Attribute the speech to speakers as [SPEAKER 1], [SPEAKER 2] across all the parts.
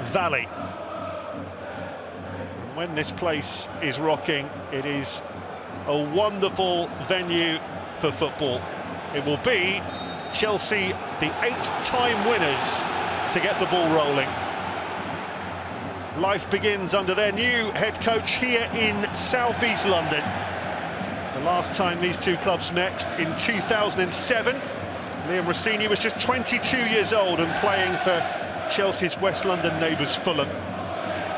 [SPEAKER 1] valley. And when this place is rocking, it is a wonderful venue for football. It will be Chelsea, the 8-time winners, to get the ball rolling. Life begins under their new head coach here in southeast London. The last time these two clubs met in 2007, Liam Rosenior was just 22 years old and playing for Chelsea's West London neighbours Fulham.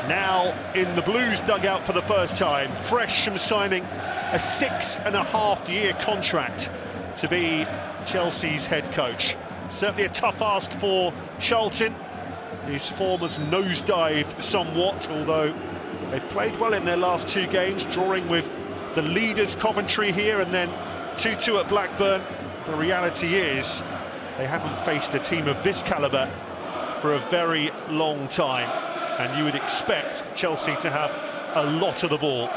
[SPEAKER 1] Now in the Blues dugout for the first time, fresh from signing a 6.5-year contract to be Chelsea's head coach. Certainly a tough ask for Charlton, whose form has nosedived somewhat, although they've played well in their last two games, drawing with the leaders Coventry here and then 2-2 at Blackburn. The reality is they haven't faced a team of this calibre for a very long time, and you would expect Chelsea to have a lot of the ball.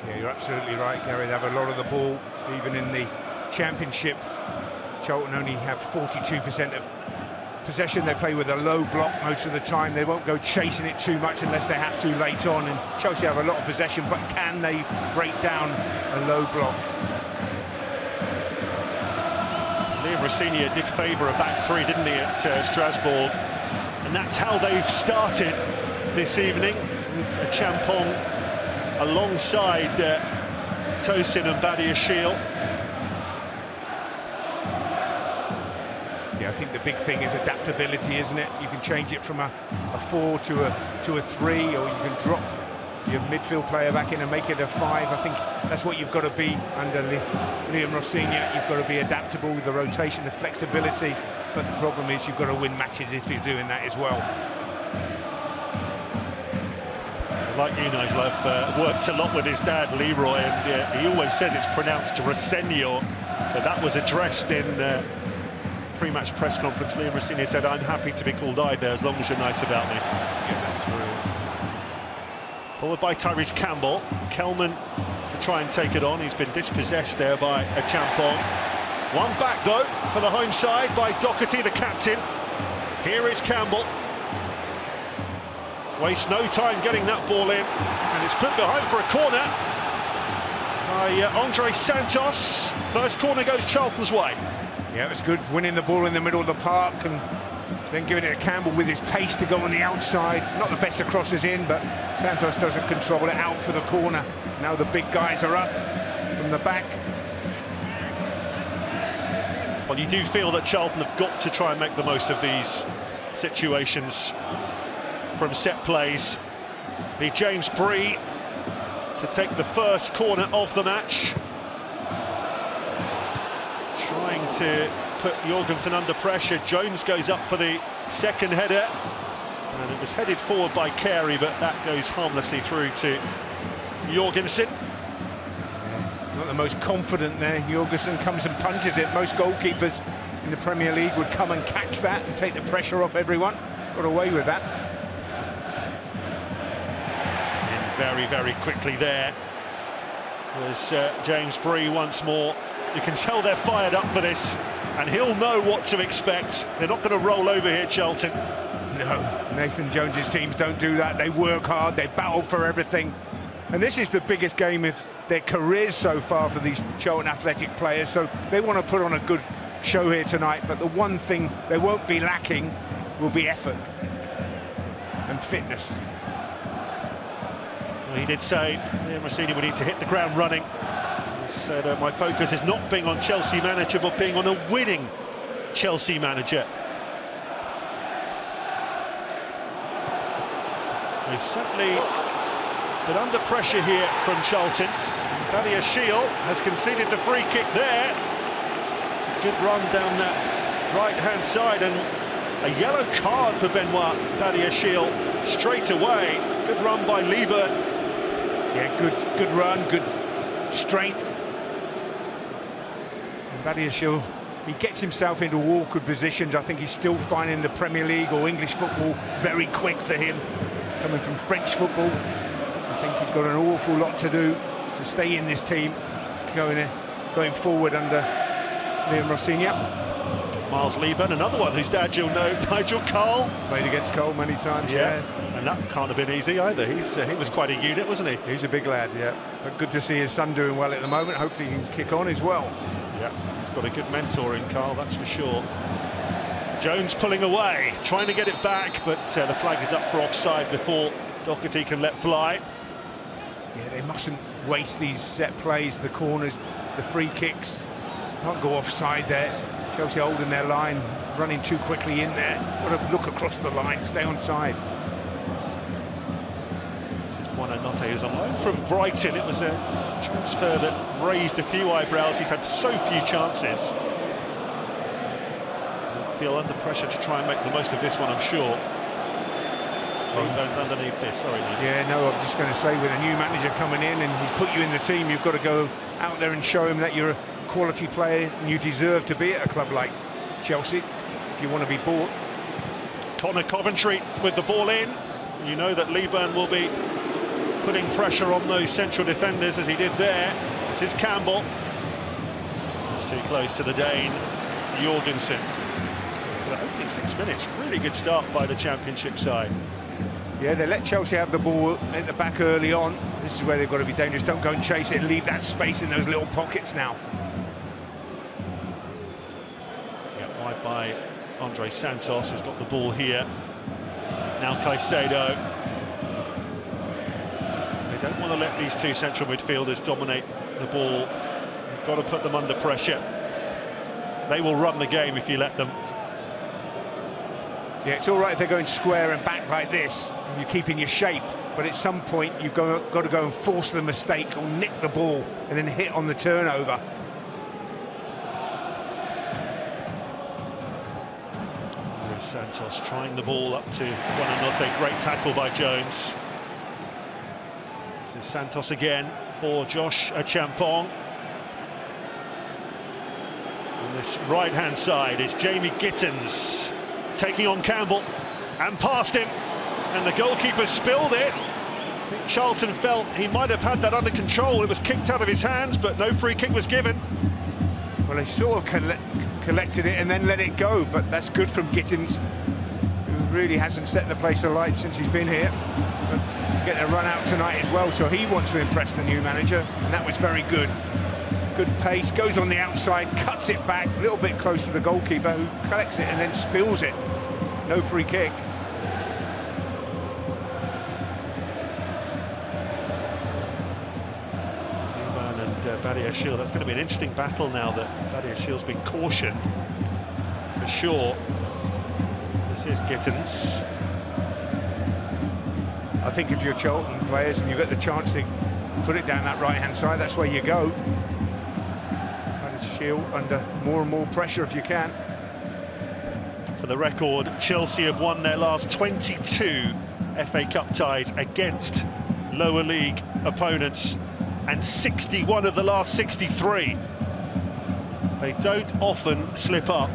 [SPEAKER 2] Yeah, you're absolutely right, Gary. They have a lot of the ball, even in the Championship. Charlton only have 42% of possession. They play with a low block most of the time. They won't go chasing it too much unless they have to late on, and Chelsea have a lot of possession, but can they break down a low block?
[SPEAKER 1] Liam Rosenior did favour a back three, didn't he, at Strasbourg, and that's how they've started this evening, with a Champong alongside Tosin and Adarabioyo.
[SPEAKER 2] Yeah, I think the big thing is adaptability, isn't it? You can change it from a 4 to a 3, or you can drop your midfield player back in and make it a 5. I think that's what you've got to be under Liam Rosenior. You've got to be adaptable with the rotation, the flexibility, but the problem is you've got to win matches if you're doing that as well.
[SPEAKER 1] Like you, Nigel, I've worked a lot with his dad, Leroy, and he always says it's pronounced Rosenior, but that was addressed in pre-match press conference. Liam Rosenior said, "I'm happy to be called either, as long as you're nice about me."
[SPEAKER 2] Yeah, that's brilliant.
[SPEAKER 1] Forward by Tyrese Campbell. Kelman to try and take it on. He's been dispossessed there by a Champong. One back, though, for the home side by Doherty, the captain. Here is Campbell. Wastes no time getting that ball in, and it's put behind for a corner by Andre Santos. First corner goes Charlton's way.
[SPEAKER 2] Yeah, it was good winning the ball in the middle of the park and then giving it to Campbell with his pace to go on the outside. Not the best of crosses in, but Santos doesn't control it out for the corner. Now the big guys are up from the back.
[SPEAKER 1] Well, you do feel that Charlton have got to try and make the most of these situations from set plays. Be James Bree to take the first corner of the match. Trying to put Jorgensen under pressure. Jones goes up for the second header, and it was headed forward by Carey, but that goes harmlessly through to Jorgensen.
[SPEAKER 2] Yeah, not the most confident there. Jorgensen comes and punches it. Most goalkeepers in the Premier League would come and catch that and take the pressure off everyone. Got away with that.
[SPEAKER 1] And very, very quickly there was James Bree once more. You can tell they're fired up for this, and he'll know what to expect. They're not going to roll over here, Charlton.
[SPEAKER 2] No, Nathan Jones's teams don't do that. They work hard, they battle for everything. And this is the biggest game of their careers so far for these Charlton Athletic players, so they want to put on a good show here tonight. But the one thing they won't be lacking will be effort and fitness.
[SPEAKER 1] Well, he did say Liam Rosenior would need to hit the ground running. Said, my focus is not being on Chelsea manager, but being on a winning Chelsea manager. They've certainly been under pressure here from Charlton. Adarabioyo has conceded the free kick there. It's a good run down that right-hand side, and a yellow card for Benoit Adarabioyo straight away. Good run by Lieber.
[SPEAKER 2] Yeah, good run, good strength. Adarabioyo, he gets himself into awkward positions. I think he's still finding the Premier League or English football very quick for him. Coming from French football, I think he's got an awful lot to do to stay in this team going forward under Liam Rosenior.
[SPEAKER 1] Miles Lieben, another one whose dad you'll know, Nigel Carl.
[SPEAKER 2] Played against Cole many times,
[SPEAKER 1] Yeah.
[SPEAKER 2] yes.
[SPEAKER 1] And that can't have been easy either. He was quite a unit, wasn't he?
[SPEAKER 2] He's a big lad, yeah. But good to see his son doing well at the moment. Hopefully he can kick on as well.
[SPEAKER 1] Yeah, he's got a good mentor in Carl, that's for sure. Jones pulling away, trying to get it back, but the flag is up for offside before Doherty can let fly.
[SPEAKER 2] Yeah, they mustn't waste these set plays, the corners, the free kicks. Can't go offside there. Chelsea holding their line, running too quickly in there. Got to look across the line, stay on side.
[SPEAKER 1] This is Buonanotte, who's on loan from Brighton. It was a transfer that raised a few eyebrows. He's had so few chances. He'll feel under pressure to try and make the most of this one, I'm sure. Bones underneath this, sorry, Neto.
[SPEAKER 2] Yeah, no, I'm just going to say, with a new manager coming in and he's put you in the team, you've got to go out there and show him that you're a quality player and you deserve to be at a club like Chelsea if you want to be bought.
[SPEAKER 1] Connor Coventry with the ball in. You know that Lieben will be putting pressure on those central defenders as he did there. This is Campbell. It's too close to the Dane, Jorgensen. For the opening 6 minutes, really good start by the Championship side.
[SPEAKER 2] Yeah, they let Chelsea have the ball at the back early on. This is where they've got to be dangerous. Don't go and chase it, leave that space in those little pockets now.
[SPEAKER 1] Yeah, wide by Andre Santos, who's got the ball here. Now Caicedo. They don't want to let these two central midfielders dominate the ball. You've got to put them under pressure. They will run the game if you let them.
[SPEAKER 2] Yeah, it's all right if they're going square and back like this, and you're keeping your shape, but at some point you've got to go and force the mistake or nick the ball and then hit on the turnover.
[SPEAKER 1] Santos trying the ball up to Buonanotte, great tackle by Jones. This is Santos again for Josh Achampong. On this right-hand side is Jamie Gittins taking on Campbell and past him, and the goalkeeper spilled it. I think Charlton felt he might have had that under control. It was kicked out of his hands, but no free kick was given.
[SPEAKER 2] Well, he sort of collected it and then let it go, but that's good from Gittins, who really hasn't set the place alight since he's been here. But he's getting a run out tonight as well, so he wants to impress the new manager, and that was very good. Good pace, goes on the outside, cuts it back, a little bit close to the goalkeeper, who collects it and then spills it. No free kick.
[SPEAKER 1] Badiashile, that's going to be an interesting battle now that Badiashile's been cautioned for sure. This is Gittins.
[SPEAKER 2] I think if you're Charlton players and you get the chance to put it down that right-hand side, that's where you go. Badiashile under more and more pressure if you can.
[SPEAKER 1] For the record, Chelsea have won their last 22 FA Cup ties against lower league opponents, and 61 of the last 63. They don't often slip up.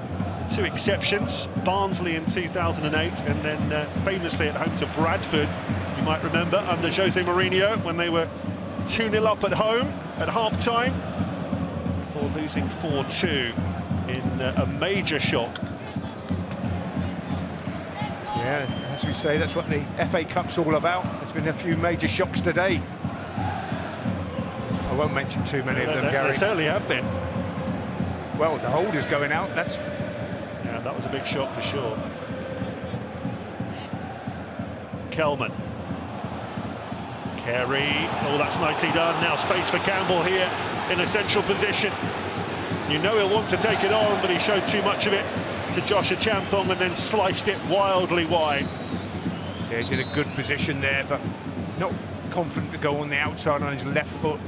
[SPEAKER 1] The two exceptions, Barnsley in 2008, and then famously at home to Bradford, you might remember, under Jose Mourinho, when they were 2-0 up at home at half-time, before losing 4-2 in a major shock.
[SPEAKER 2] Yeah, as we say, that's what the FA Cup's all about. There's been a few major shocks today. I won't mention too many of them, Gary.
[SPEAKER 1] They certainly have been.
[SPEAKER 2] Well, the hold is going out, that's...
[SPEAKER 1] Yeah, that was a big shock for sure. Kelman. Carey, oh, that's nicely done. Now space for Campbell here in a central position. You know he'll want to take it on, but he showed too much of it to Josh Achampong and then sliced it wildly wide.
[SPEAKER 2] Yeah, he's in a good position there, but not confident to go on the outside on his left foot.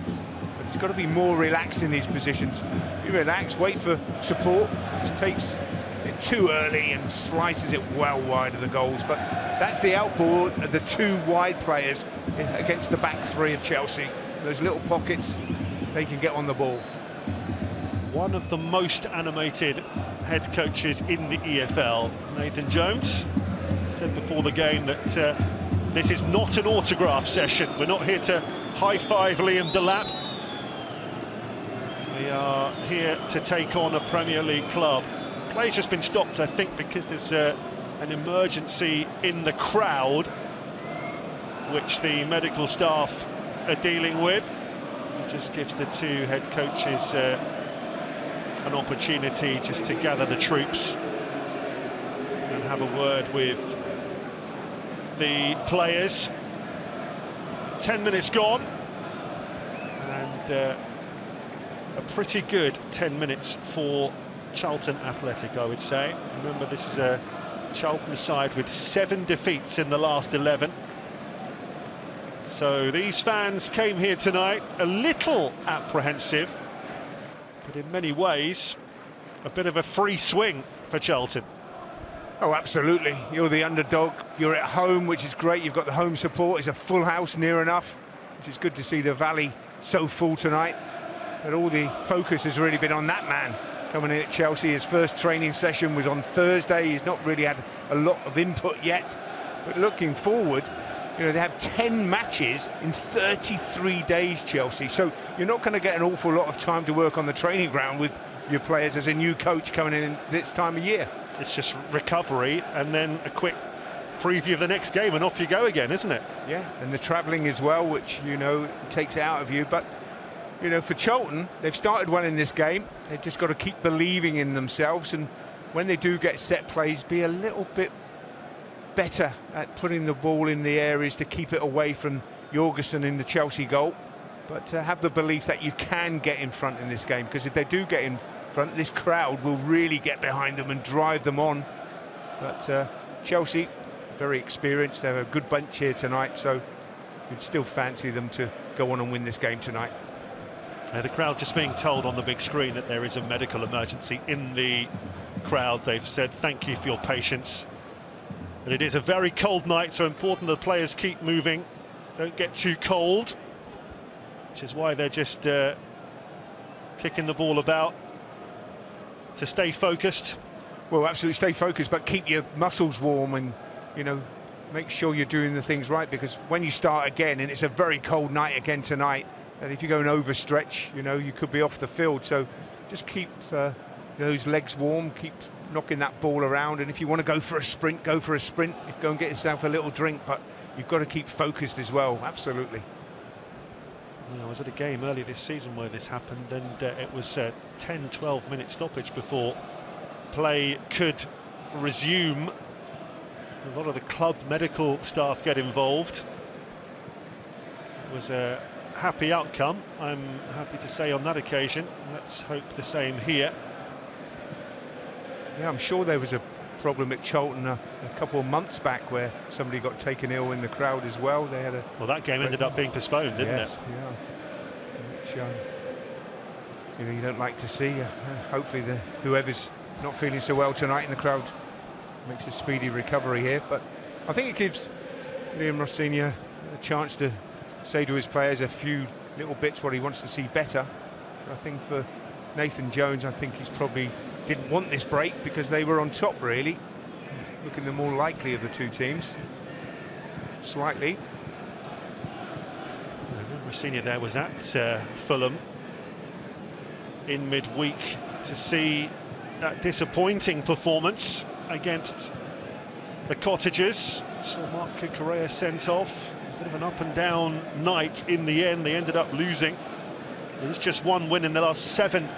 [SPEAKER 2] But he's got to be more relaxed in these positions. Be relaxed, wait for support. Just takes it too early and slices it well wide of the goals. But that's the outball of the two wide players against the back three of Chelsea. Those little pockets, they can get on the ball.
[SPEAKER 1] One of the most animated head coaches in the EFL, Nathan Jones, said before the game that this is not an autograph session. We're not here to high-five Liam Delap. We are here to take on a Premier League club. Play's just been stopped, I think, because there's an emergency in the crowd, which the medical staff are dealing with. It just gives the two head coaches an opportunity just to gather the troops and have a word with the players. 10 minutes gone, and a pretty good 10 minutes for Charlton Athletic, I would say. Remember, this is a Charlton side with 7 defeats in the last 11. So these fans came here tonight a little apprehensive, but in many ways a bit of a free swing for Charlton.
[SPEAKER 2] Oh, absolutely. You're the underdog, you're at home, which is great. You've got the home support, it's a full house near enough, which is good to see the Valley so full tonight. But all the focus has really been on that man coming in at Chelsea. His first training session was on Thursday. He's not really had a lot of input yet, but looking forward, you know, they have 10 matches in 33 days, Chelsea. So you're not going to get an awful lot of time to work on the training ground with your players as a new coach coming in this time of year.
[SPEAKER 1] It's just recovery and then a quick preview of the next game and off you go again, isn't it?
[SPEAKER 2] Yeah, and the travelling as well, which, you know, takes it out of you. But, you know, for Charlton, they've started well in this game. They've just got to keep believing in themselves, and when they do get set plays, be a little bit better at putting the ball in the areas to keep it away from Jorgensen in the Chelsea goal. But have the belief that you can get in front in this game, because if they do get in front, this crowd will really get behind them and drive them on. But Chelsea, very experienced, they're a good bunch here tonight, so you'd still fancy them to go on and win this game tonight.
[SPEAKER 1] The crowd just being told on the big screen that there is a medical emergency in the crowd. They've said thank you for your patience. And it is a very cold night, so important the players keep moving, don't get too cold, which is why they're just kicking the ball about to stay focused.
[SPEAKER 2] Well, absolutely stay focused, but keep your muscles warm and, you know, make sure you're doing the things right, because when you start again, and it's a very cold night again tonight, and if you go and overstretch, you know, you could be off the field. So just keep those legs warm, keep knocking that ball around, and if you want to go for a sprint, go for a sprint. Go and get yourself a little drink, but you've got to keep focused as well. Absolutely.
[SPEAKER 1] I was at a game earlier this season where this happened, and it was a 10-12 minute stoppage before play could resume. A lot of the club medical staff get involved. It was a happy outcome, I'm happy to say, on that occasion. Let's hope the same here.
[SPEAKER 2] Yeah, I'm sure there was a problem at Charlton a couple of months back where somebody got taken ill in the crowd as well. They had a...
[SPEAKER 1] Well, that game ended up being postponed, didn't it?
[SPEAKER 2] Yeah. Which, you know, you don't like to see. Hopefully whoever's not feeling so well tonight in the crowd makes a speedy recovery here. But I think it gives Rosenior a chance to say to his players a few little bits what he wants to see better. I think for Nathan Jones, I think he's probably didn't want this break because they were on top, really, looking the more likely of the two teams. Slightly.
[SPEAKER 1] Rosenior there was at Fulham in midweek to see that disappointing performance against the Cottagers. Saw Marc Guiu sent off. A bit of an up and down night in the end. They ended up losing. There's just one win in the last 7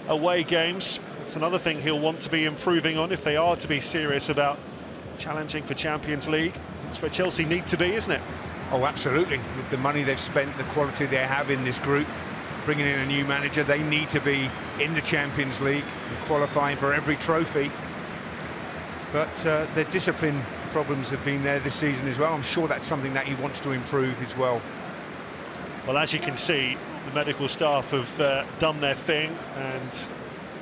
[SPEAKER 1] away games. That's another thing he'll want to be improving on if they are to be serious about challenging for Champions League. That's where Chelsea need to be, isn't it?
[SPEAKER 2] Oh, absolutely. With the money they've spent, the quality they have in this group, bringing in a new manager, they need to be in the Champions League and qualifying for every trophy. But their discipline problems have been there this season as well. I'm sure that's something that he wants to improve as well.
[SPEAKER 1] Well, as you can see, the medical staff have done their thing, and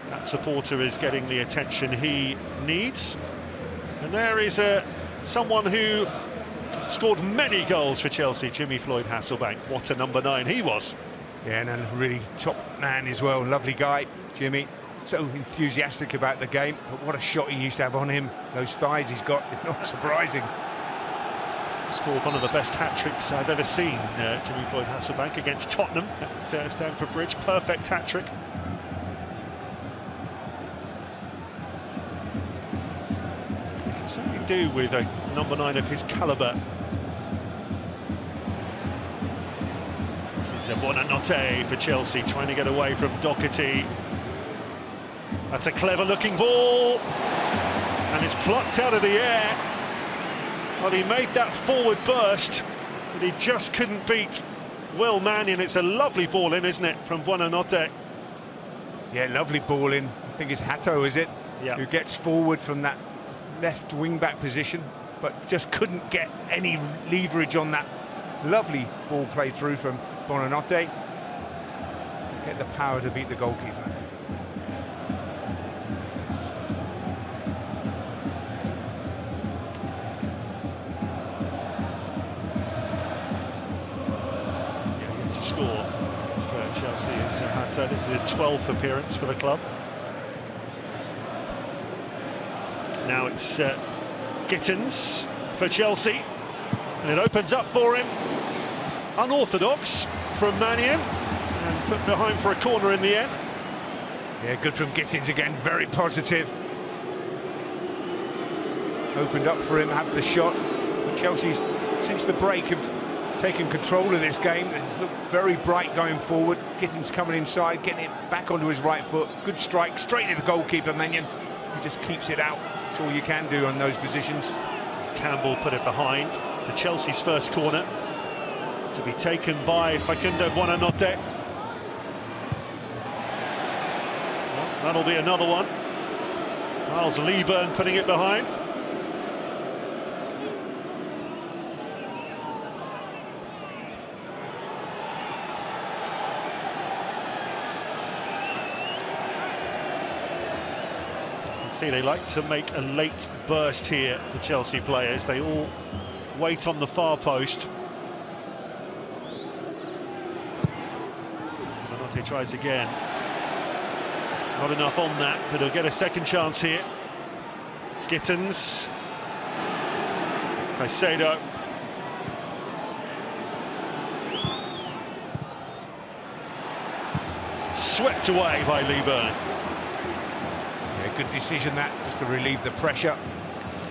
[SPEAKER 1] that supporter is getting the attention he needs. And there is someone who scored many goals for Chelsea, Jimmy Floyd Hasselbank. What a number 9 he was.
[SPEAKER 2] Yeah, and a really top man as well. Lovely guy, Jimmy. So enthusiastic about the game, but what a shot he used to have on him. Those thighs he's got, not surprising.
[SPEAKER 1] Scored one of the best hat-tricks I've ever seen, Jimmy Floyd Hasselbank, against Tottenham at Stamford Bridge. Perfect hat-trick. certainly do with a number 9 of his calibre. This is Buonanotte for Chelsea, trying to get away from Doherty. That's a clever-looking ball, and it's plucked out of the air. Well, he made that forward burst, but he just couldn't beat Will Mannion. It's a lovely ball in, isn't it, from Buonanotte?
[SPEAKER 2] Yeah, lovely ball in. I think it's Hato, is it?
[SPEAKER 1] Yeah. Who
[SPEAKER 2] gets forward from that left wing-back position, but just couldn't get any leverage on that lovely ball play through from Buonanotte. Get the power to beat the goalkeeper.
[SPEAKER 1] Score for Chelsea is Hato. This is his 12th appearance for the club. Now it's Gittins for Chelsea, and it opens up for him. Unorthodox from Mannion, and put behind for a corner in the end.
[SPEAKER 2] Yeah, good from Gittins again, very positive. Opened up for him, had the shot. But Chelsea, since the break, have taken control of this game and looked very bright going forward. Gittins coming inside, getting it back onto his right foot. Good strike, straight to the goalkeeper, Mannion. He just keeps it out. That's all you can do on those positions.
[SPEAKER 1] Campbell put it behind for Chelsea's first corner, to be taken by Facundo Buonanotte. Well, that'll be another one. Miles Lieburn putting it behind. See, they like to make a late burst here, the Chelsea players. They all wait on the far post. Buonanotte tries again. Not enough on that, but he'll get a second chance here. Gittins. Caicedo. Swept away by Lieburn.
[SPEAKER 2] Good decision that, just to relieve the pressure.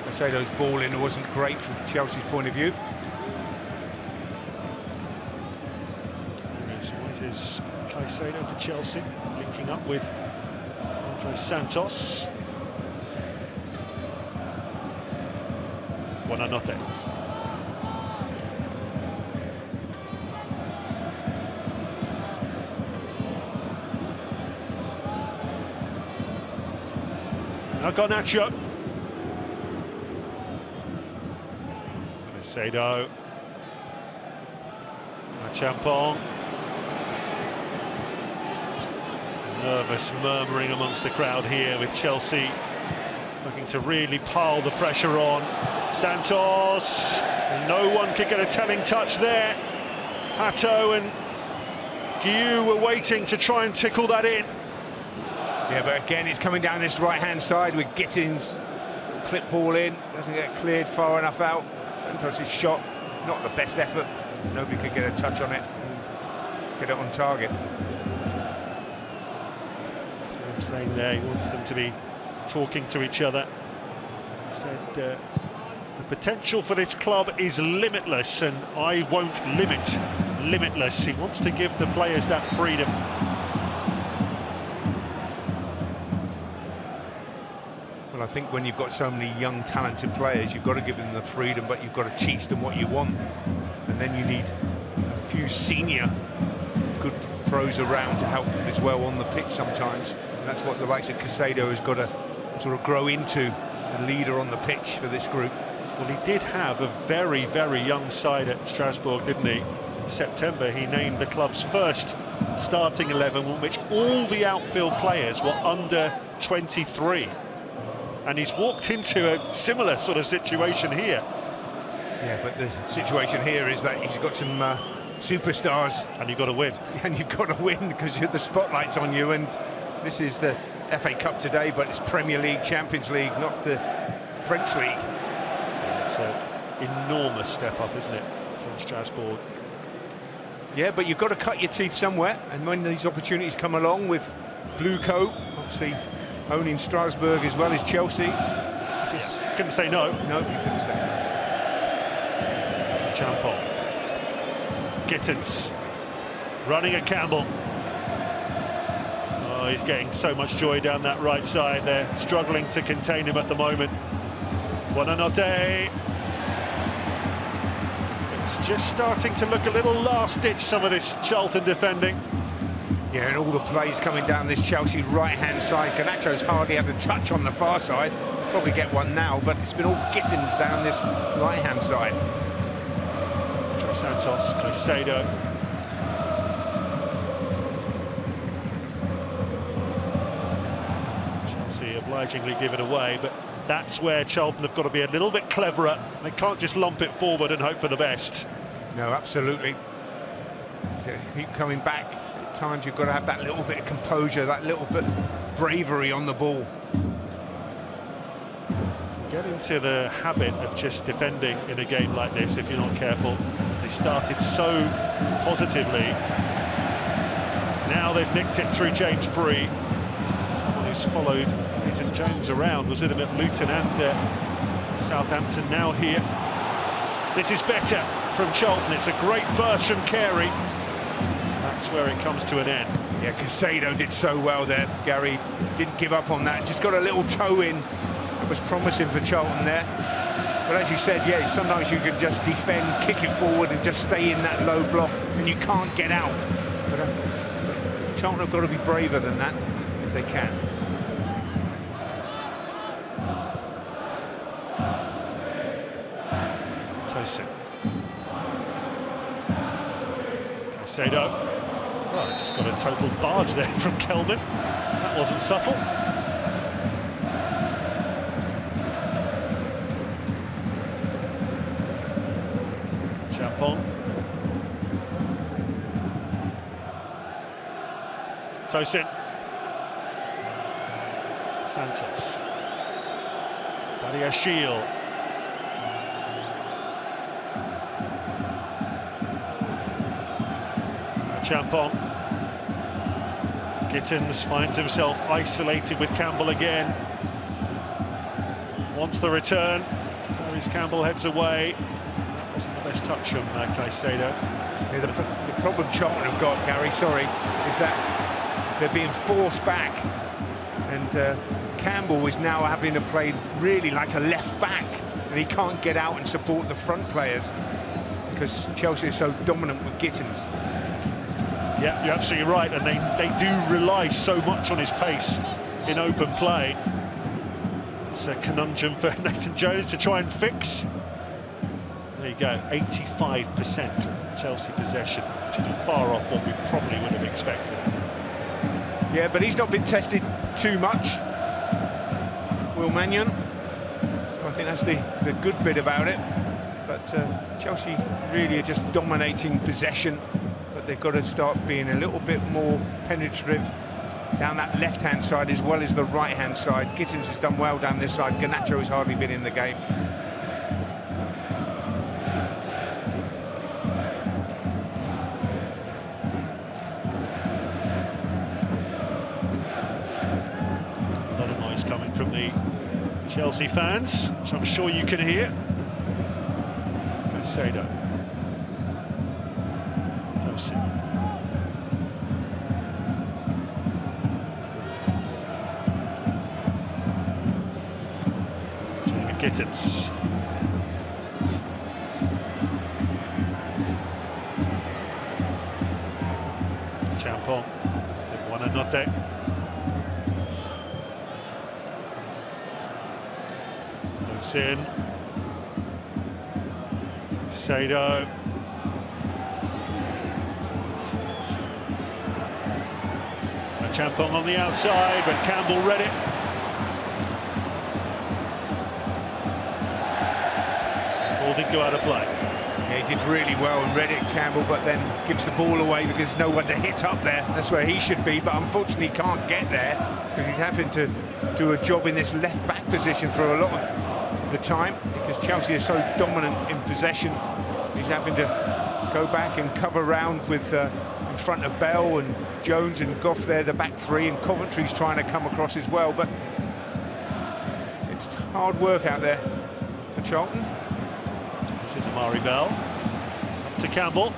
[SPEAKER 2] Caicedo's ball in wasn't great from Chelsea's point of view.
[SPEAKER 1] This is Caicedo for Chelsea, linking up with Andre Santos. Buonanotte. Garnacho. Caicedo. Champong. Nervous murmuring amongst the crowd here, with Chelsea looking to really pile the pressure on. Santos. And no one could get a telling touch there. Hato and Guiu were waiting to try and tickle that in.
[SPEAKER 2] Yeah, but again, it's coming down this right-hand side with Gittins. Clip ball in, doesn't get cleared far enough out. Santos' shot, not the best effort. Nobody could get a touch on it and get it on target.
[SPEAKER 1] So I'm saying there, he wants them to be talking to each other. He said the potential for this club is limitless, and I won't limit limitless. He wants to give the players that freedom.
[SPEAKER 2] Well, I think when you've got so many young, talented players, you've got to give them the freedom, but you've got to teach them what you want. And then you need a few senior good pros around to help them as well on the pitch sometimes. And that's what the likes of Caicedo has got to sort of grow into, a leader on the pitch for this group.
[SPEAKER 1] Well, he did have a very, very young side at Strasbourg, didn't he? In September, he named the club's first starting 11, which all the outfield players were under 23. And he's walked into a similar sort of situation here.
[SPEAKER 2] Yeah, but the situation here is that he's got some superstars.
[SPEAKER 1] And you've got to win.
[SPEAKER 2] And you've got to win because the spotlight's on you, and this is the FA Cup today, but it's Premier League, Champions League, not the French League.
[SPEAKER 1] It's an enormous step up, isn't it, from Strasbourg?
[SPEAKER 2] Yeah, but you've got to cut your teeth somewhere, and when these opportunities come along with Blue Coat, obviously owning Strasbourg as well as Chelsea, just
[SPEAKER 1] Couldn't say no.
[SPEAKER 2] No, you couldn't say no.
[SPEAKER 1] Champon. Gittins. Running at Campbell. Oh, he's getting so much joy down that right side. They're struggling to contain him at the moment. Buonanotte. It's just starting to look a little last-ditch, some of this Charlton defending.
[SPEAKER 2] Yeah, and all the plays coming down this Chelsea right-hand side. Garnacho's hardly had a touch on the far side. Probably get one now, but it's been all Gittins down this right-hand side.
[SPEAKER 1] Santos, Caicedo. Chelsea obligingly give it away, but that's where Charlton have got to be a little bit cleverer. They can't just lump it forward and hope for the best.
[SPEAKER 2] No, absolutely. Keep coming back. At times you've got to have that little bit of composure, that little bit of bravery on the ball.
[SPEAKER 1] Get into the habit of just defending in a game like this if you're not careful. They started so positively. Now they've nicked it through James Bree. Someone who's followed Nathan Jones around, was with him at Luton and Southampton, now here. This is better from Charlton. It's a great burst from Carey. That's where it comes to an end.
[SPEAKER 2] Yeah, Caicedo did so well there, Gary. Didn't give up on that, just got a little toe in. It was promising for Charlton there. But as you said, yeah, sometimes you can just defend, kick it forward and just stay in that low block and you can't get out. But Charlton have got to be braver than that if they can.
[SPEAKER 1] Tosin. Caicedo. Well, just got a total barge there from Kelman. That wasn't subtle. Champon. Tosin. Santos. Badiashile. Champon. Gittins finds himself isolated with Campbell again. Wants the return. Tyrese Campbell heads away. That wasn't the best touch from Caicedo.
[SPEAKER 2] Yeah, the problem Charlton have got, Gary, sorry, is that they're being forced back. And Campbell is now having to play really like a left back. And he can't get out and support the front players because Chelsea is so dominant with Gittins.
[SPEAKER 1] Yeah, you're absolutely right, and they do rely so much on his pace in open play. It's a conundrum for Nathan Jones to try and fix. There you go, 85% Chelsea possession, which isn't far off what we probably would have expected.
[SPEAKER 2] Yeah, but he's not been tested too much, Will Mannion. So I think that's the good bit about it. But Chelsea really are just dominating possession. They've got to start being a little bit more penetrative down that left-hand side as well as the right-hand side. Gittins has done well down this side. Garnacho has hardly been in the game.
[SPEAKER 1] A lot of noise coming from the Chelsea fans, which I'm sure you can hear. Caicedo. Gittins. Champon to Buonanotte. Tosin. Caicedo. Champon on the outside, but Campbell read it. Ball did go out of play.
[SPEAKER 2] Yeah, he did really well and read it, Campbell, but then gives the ball away because there's no one to hit up there. That's where he should be, but unfortunately can't get there because he's having to do a job in this left-back position for a lot of the time because Chelsea is so dominant in possession. He's having to go back and cover round with in front of Bell and Jones and Goff there, the back three, and Coventry's trying to come across as well, but it's hard work out there for Charlton.
[SPEAKER 1] This is Amari Bell. Up to Campbell.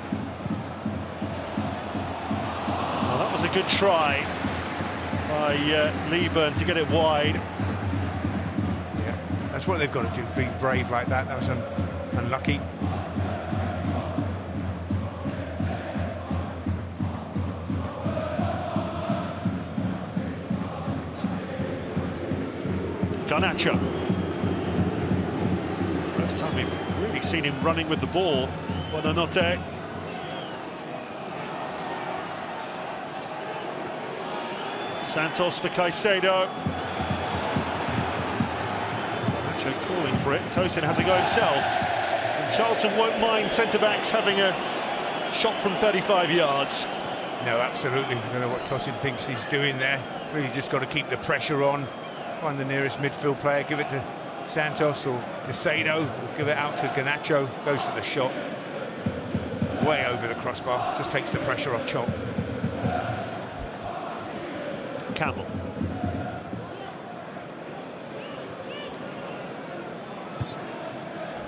[SPEAKER 1] Well, that was a good try by Lieburn to get it wide.
[SPEAKER 2] Yeah, that's what they've got to do, be brave like that. That was unlucky.
[SPEAKER 1] Garnacho. First time we've really seen him running with the ball. Buonanotte. Santos for Caicedo. Garnacho calling for it. Tosin has a go himself. And Charlton won't mind centre-backs having a shot from 35 yards.
[SPEAKER 2] No, absolutely. I don't know what Tosin thinks he's doing there. Really just got to keep the pressure on. Find the nearest midfield player, give it to Santos or Caicedo, or give it out to Garnacho. Goes for the shot. Way over the crossbar. Just takes the pressure off Charlton.
[SPEAKER 1] Campbell.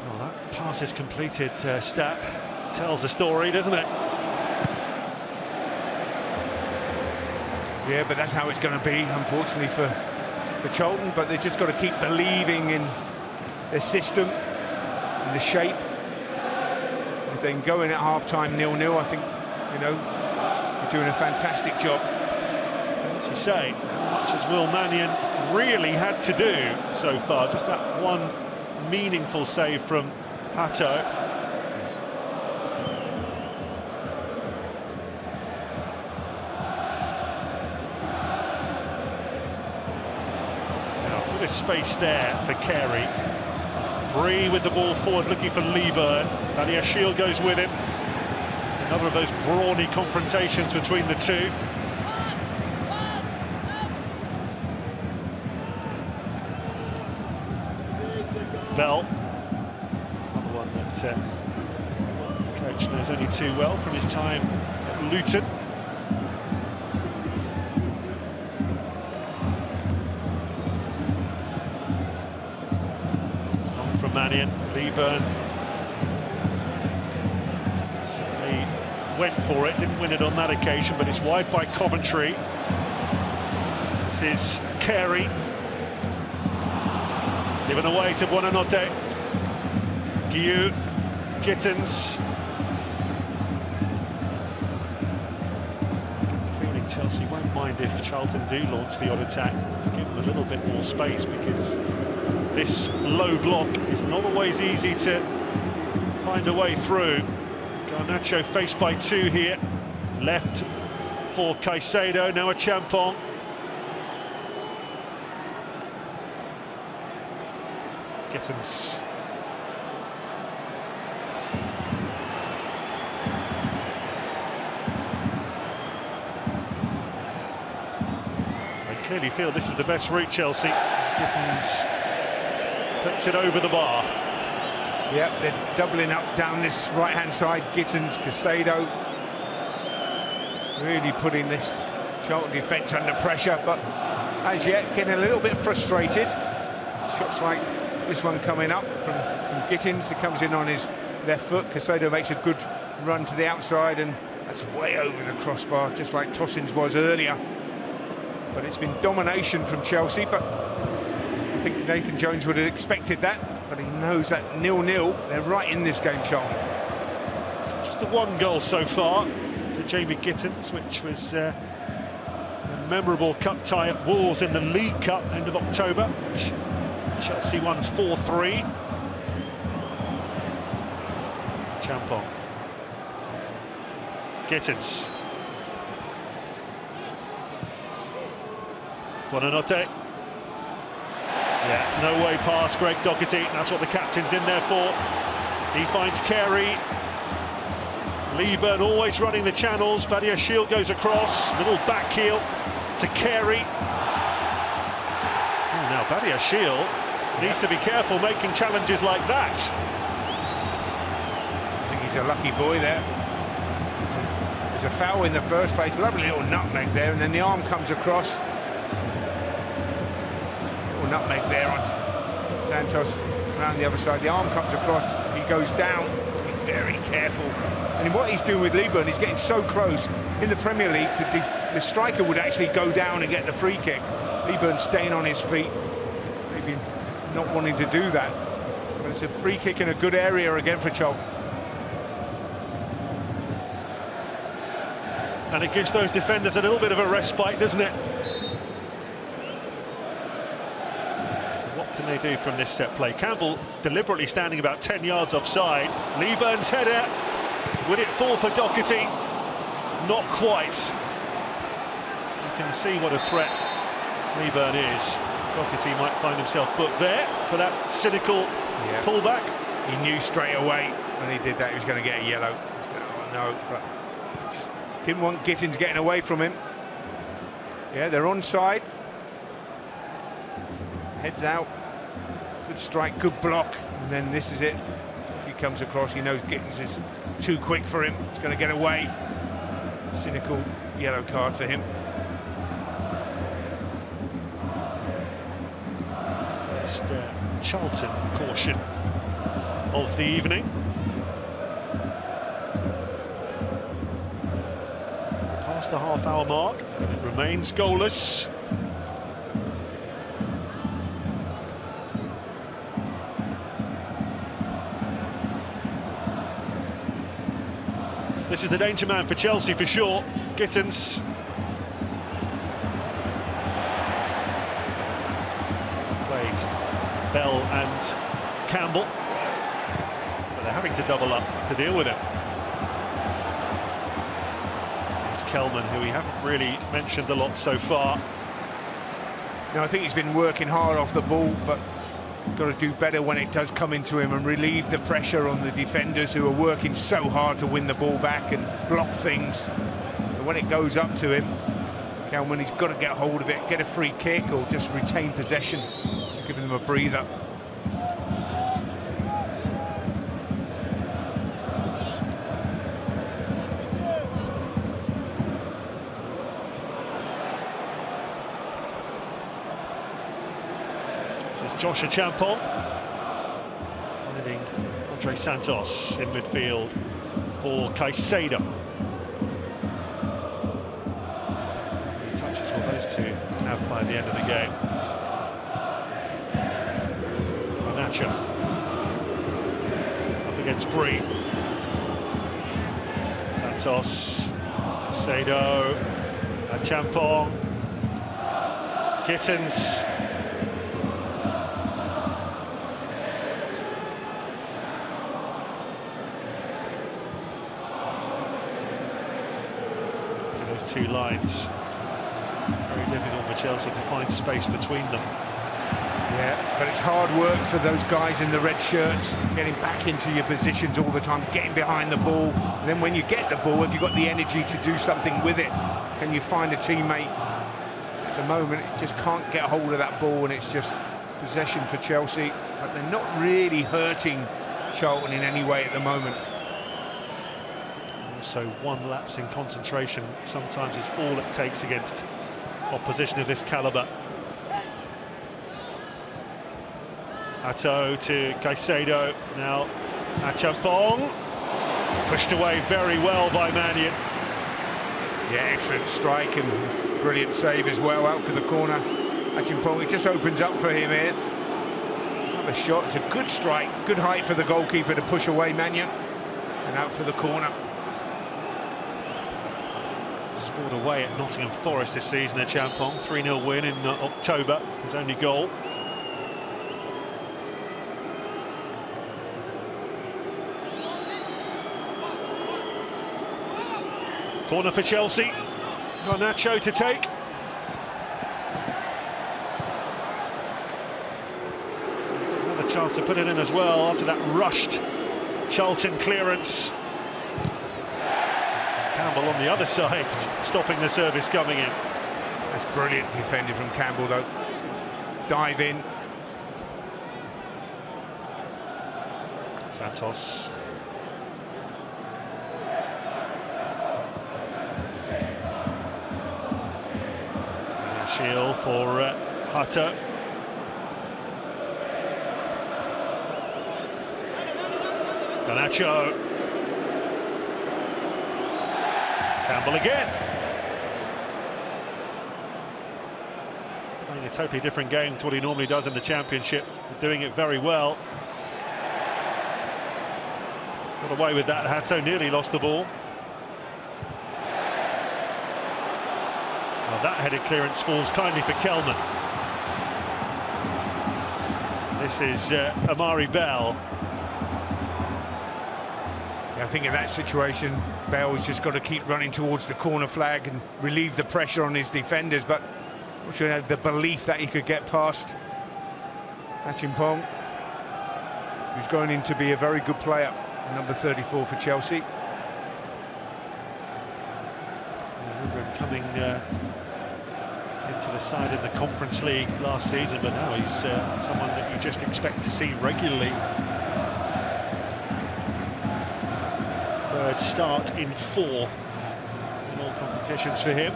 [SPEAKER 1] Well, that pass is completed stat tells a story, doesn't it?
[SPEAKER 2] Yeah, but that's how it's going to be, unfortunately, for Charlton. But they've just got to keep believing in their system and the shape. If they can go in at half-time 0-0, I think, you know, they're doing a fantastic job.
[SPEAKER 1] As you say, how much has Will Mannion really had to do so far? Just that one meaningful save from Hato. Now, a bit of space there for Carey. Bree with the ball forward, looking for Lieburn. Badiashile goes with him. It's another of those brawny confrontations between the two. Bell, another one that the coach knows only too well from his time at Luton. On from Mannion, Lieburn certainly went for it, didn't win it on that occasion, but it's wide by Coventry. This is Carey. Given away to Buonanotte. Guiu, Gittins. Feeling Chelsea won't mind if Charlton do launch the odd attack. Give them a little bit more space, because this low block is not always easy to find a way through. Garnacho faced by two here. Left for Caicedo, now a Champong. Gittins. They clearly feel this is the best route, Chelsea. Gittins puts it over the bar.
[SPEAKER 2] Yep, they're doubling up down this right-hand side. Gittins, Caicedo, really putting this Charlton defence under pressure, but as yet getting a little bit frustrated. Shots like this one coming up from Gittins, it comes in on his left foot. Caicedo makes a good run to the outside, and that's way over the crossbar, just like Tosin's was earlier. But it's been domination from Chelsea, but I think Nathan Jones would have expected that, but he knows that 0-0, they're right in this game, Charlton.
[SPEAKER 1] Just the one goal so far for Jamie Gittins, which was a memorable cup tie at Wolves in the League Cup end of October, which Chelsea won 4-3. Champong. Gittins. Buonanotte. Yeah, no way past Greg Doherty. That's what the captain's in there for. He finds Carey. Lieburn always running the channels. Badiashile goes across. Little back heel to Carey. Oh, now Badiashile needs to be careful making challenges like that.
[SPEAKER 2] I think he's a lucky boy there. There's a foul in the first place, lovely little nutmeg there, and then the arm comes across. Little nutmeg there on Santos around the other side. The arm comes across. He goes down. He's very careful. And what he's doing with Lieburn, he's getting so close. In the Premier League, the striker would actually go down and get the free kick. Lieburn staying on his feet, maybe not wanting to do that. But it's a free kick in a good area again for Charlton.
[SPEAKER 1] And it gives those defenders a little bit of a respite, doesn't it? What can they do from this set play? Campbell deliberately standing about 10 yards offside. Lieburn's header. Would it fall for Doherty? Not quite. You can see what a threat Lieburn is. Doherty might find himself booked there for that cynical pullback.
[SPEAKER 2] He knew straight away when he did that he was going to get a yellow. No, but didn't want Gittins getting away from him. Yeah, they're onside. Heads out. Good strike, good block. And then this is it. He comes across, he knows Gittins is too quick for him. He's going to get away. Cynical yellow card for him.
[SPEAKER 1] First Charlton caution of the evening. Past the half-hour mark, and it remains goalless. This is the danger man for Chelsea for sure. Gittins. Played Bell and Campbell. But they're having to double up to deal with it. It's Kelman, who we haven't really mentioned a lot so far.
[SPEAKER 2] No, I think he's been working hard off the ball, but got to do better when it does come into him and relieve the pressure on the defenders who are working so hard to win the ball back and block things. So when it goes up to him, Kelman, he's got to get hold of it, get a free kick or just retain possession, giving them a breather.
[SPEAKER 1] Josh Achampong finding Andre Santos in midfield for Caicedo. Many touches will those two have by the end of the game. Nacho up against Bree. Santos, Caicedo, Achampong, Gittins. Two lines. Very difficult for Chelsea to find space between them.
[SPEAKER 2] Yeah, but it's hard work for those guys in the red shirts, getting back into your positions all the time, getting behind the ball. And then when you get the ball, have you got the energy to do something with it? Can you find a teammate? At the moment, it just can't get hold of that ball, and it's just possession for Chelsea. But they're not really hurting Charlton in any way at the moment.
[SPEAKER 1] So one lapse in concentration sometimes is all it takes against opposition of this calibre. Hato to Caicedo, now Achampong, pushed away very well by Mannion.
[SPEAKER 2] Yeah, excellent strike and brilliant save as well, out for the corner. Achampong, it just opens up for him here. Another shot, it's a good strike, good height for the goalkeeper to push away Mannion, and out for the corner.
[SPEAKER 1] Scored away at Nottingham Forest this season, Achampong. 3-0 win in October, his only goal. Corner for Chelsea. Garnacho to take. Another chance to put it in as well after that rushed Charlton clearance. Campbell on the other side, stopping the service coming in.
[SPEAKER 2] That's brilliant defending from Campbell, though. Dive in.
[SPEAKER 1] Santos. Shield for Hato. Garnacho. Campbell again. Playing a totally different game to what he normally does in the Championship. Doing it very well. Got away with that. Hato nearly lost the ball. Well, that headed clearance falls kindly for Kelman. This is Amari Bell.
[SPEAKER 2] I think in that situation, Bell's just got to keep running towards the corner flag and relieve the pressure on his defenders, but I'm sure he had the belief that he could get past Achimpong, who's going in to be a very good player, number 34 for Chelsea.
[SPEAKER 1] I remember him coming into the side in the Conference League last season, but now he's someone that you just expect to see regularly. Third start in 4 in all competitions for him.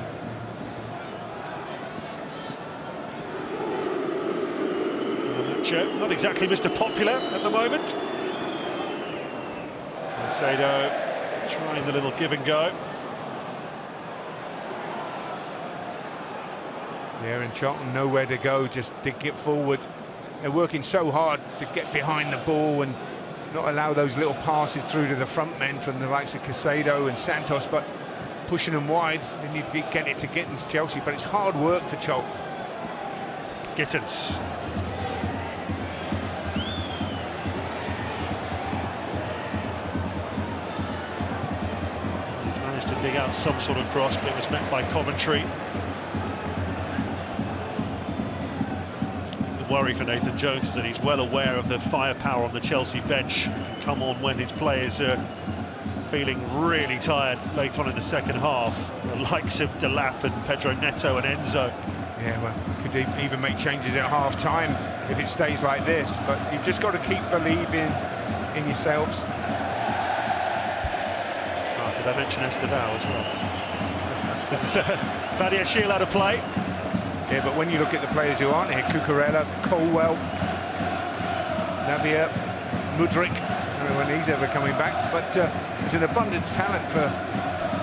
[SPEAKER 1] Not exactly Mr. Popular at the moment. Caicedo trying the little give and go.
[SPEAKER 2] Yeah, and Charlton nowhere to go, just to get forward. They're working so hard to get behind the ball and not allow those little passes through to the front men from the likes of Caicedo and Santos, but pushing them wide. They need to get it to Gittins, Chelsea, but it's hard work for Charlton.
[SPEAKER 1] Gittins. He's managed to dig out some sort of cross, but it was met by Coventry. The worry for Nathan Jones is that he's well aware of the firepower on the Chelsea bench. He can come on when his players are feeling really tired late on in the second half. The likes of Delap and Pedro Neto and Enzo.
[SPEAKER 2] Yeah, well, could even make changes at half-time if it stays like this, but you've just got to keep believing in yourselves.
[SPEAKER 1] Oh, did I mention Estevao as well? Badiashile out of play.
[SPEAKER 2] Yeah, but when you look at the players who aren't here, Cucurella, Colwell, Navia, Mudryk, I don't know when he's ever coming back, but there's an abundance of talent for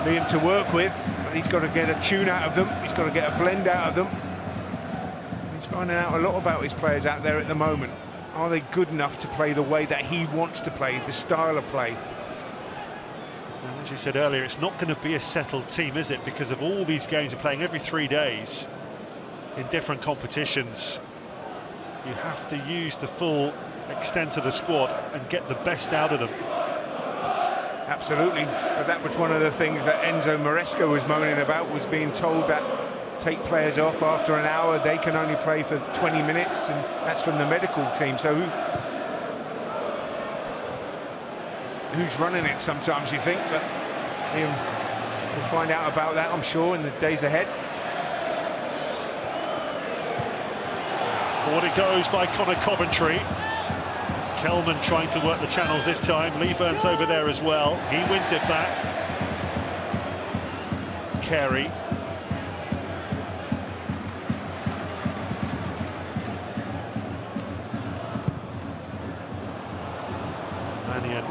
[SPEAKER 2] Liam to work with. But he's got to get a tune out of them, he's got to get a blend out of them. He's finding out a lot about his players out there at the moment. Are they good enough to play the way that he wants to play, the style of play?
[SPEAKER 1] And as you said earlier, it's not going to be a settled team, is it? Because of all these games are playing every 3 days in different competitions. You have to use the full extent of the squad and get the best out of them.
[SPEAKER 2] Absolutely, but that was one of the things that Enzo Maresca was moaning about, was being told that take players off after an hour, they can only play for 20 minutes, and that's from the medical team. So who's running it sometimes, you think, but we'll find out about that, I'm sure, in the days ahead.
[SPEAKER 1] Forward it goes by Connor Coventry. Kelman trying to work the channels this time. Lee Burns over there as well. He wins it back. Carey. Mannion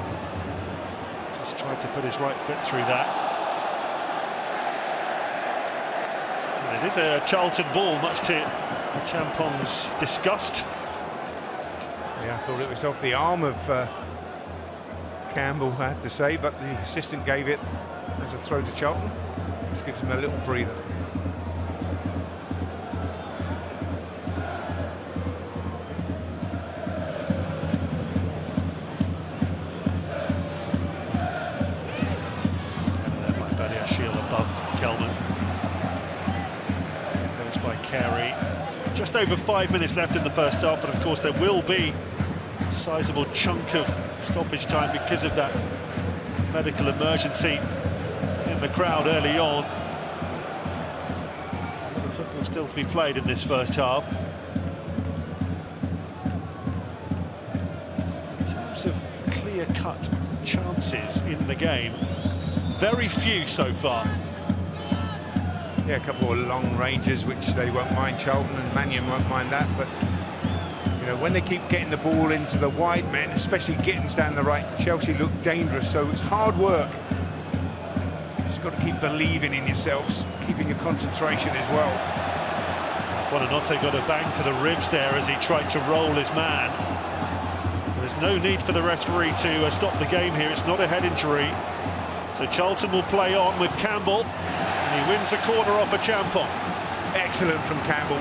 [SPEAKER 1] just tried to put his right foot through that. And it is a Charlton ball, much to Champong's disgust.
[SPEAKER 2] Yeah, I thought it was off the arm of Campbell, I have to say, but the assistant gave it as a throw to Charlton. Just gives him a little breather.
[SPEAKER 1] And there by Badiashile above Kelman. Goes by Carey. Just over 5 minutes left in the first half, but of course there will be a sizable chunk of stoppage time because of that medical emergency in the crowd early on. A lot of football still to be played in this first half. In terms of clear-cut chances in the game, very few so far.
[SPEAKER 2] Yeah, a couple of long ranges, which they won't mind, Charlton, and Mannion won't mind that, but You know, when they keep getting the ball into the wide men, especially Gittins down the right, Chelsea look dangerous, so it's hard work. You've got to keep believing in yourselves, keeping your concentration as well.
[SPEAKER 1] Buonanotte got a bang to the ribs there as he tried to roll his man. There's no need for the referee to stop the game here. It's not a head injury. So Charlton will play on with Campbell, and he wins a corner off a Champon.
[SPEAKER 2] Excellent from Campbell.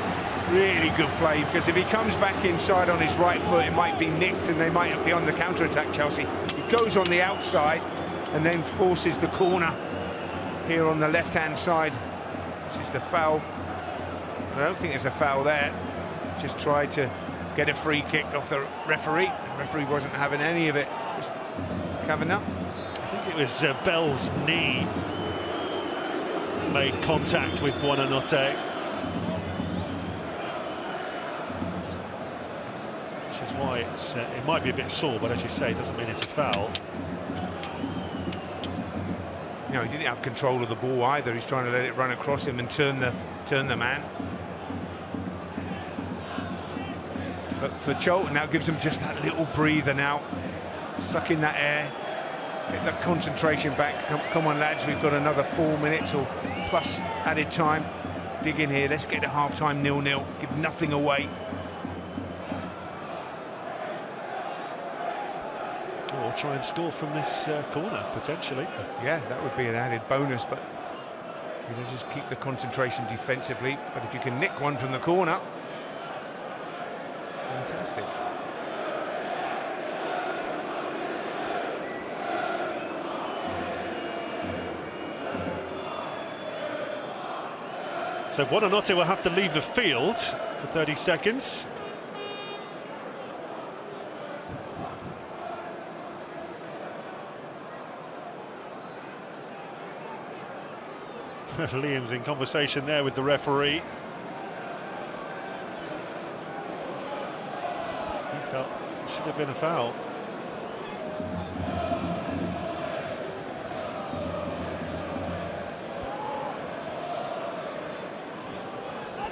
[SPEAKER 2] Really good play, because if he comes back inside on his right foot, it might be nicked and they might be on the counter-attack, Chelsea. He goes on the outside and then forces the corner here on the left-hand side. This is the foul. I don't think there's a foul there. Just tried to get a free kick off the referee. The referee wasn't having any of it. Just coming up.
[SPEAKER 1] I think it was Bell's knee made contact with Buonanotte. Which is why it might be a bit sore, but as you say, it doesn't mean it's a foul.
[SPEAKER 2] You know, he didn't have control of the ball either. He's trying to let it run across him and turn the man. But for Charlton, now gives them just that little breather now, sucking that air, get that concentration back. Come on, lads, we've got another 4 minutes or plus added time. Dig in here, let's get to half-time 0-0, give nothing away.
[SPEAKER 1] Or try and score from this corner, potentially.
[SPEAKER 2] Yeah, that would be an added bonus, but you know, just keep the concentration defensively. But if you can nick one from the corner, fantastic.
[SPEAKER 1] So Buonanotte will have to leave the field for 30 seconds. Liam's in conversation there with the referee. He felt it should have been a foul.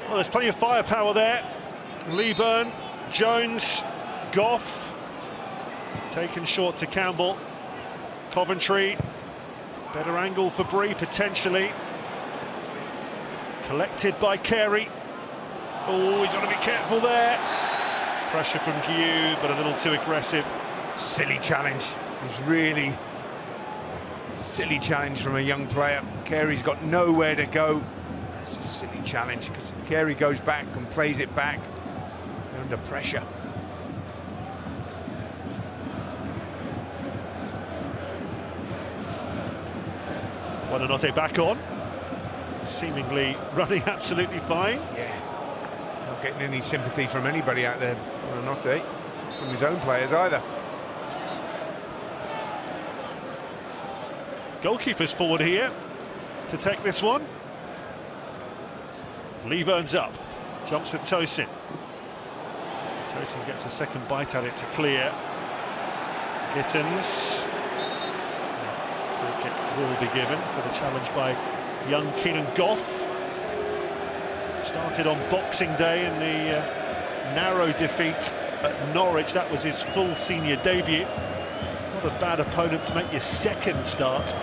[SPEAKER 1] Well, there's plenty of firepower there. Leeburn, Jones, Goff. Taken short to Campbell. Coventry. Better angle for Bree, potentially. Collected by Carey. Oh, he's got to be careful there. Pressure from Guiu, but a little too aggressive.
[SPEAKER 2] Silly challenge. It was really silly challenge from a young player. Carey's got nowhere to go. It's a silly challenge, because if Carey goes back and plays it back, they're under pressure.
[SPEAKER 1] Buonanotte back on. Seemingly running absolutely fine.
[SPEAKER 2] Yeah, not getting any sympathy from anybody out there, Buonanotte, from his own players either.
[SPEAKER 1] Goalkeeper's forward here to take this one. Leeburn's up, jumps with Tosin. Tosin gets a second bite at it to clear. Gittins. Free kick will be given for the challenge by young Keenan Goff. Started on Boxing Day in the narrow defeat at Norwich. That was his full senior debut. Not a bad opponent to make your second start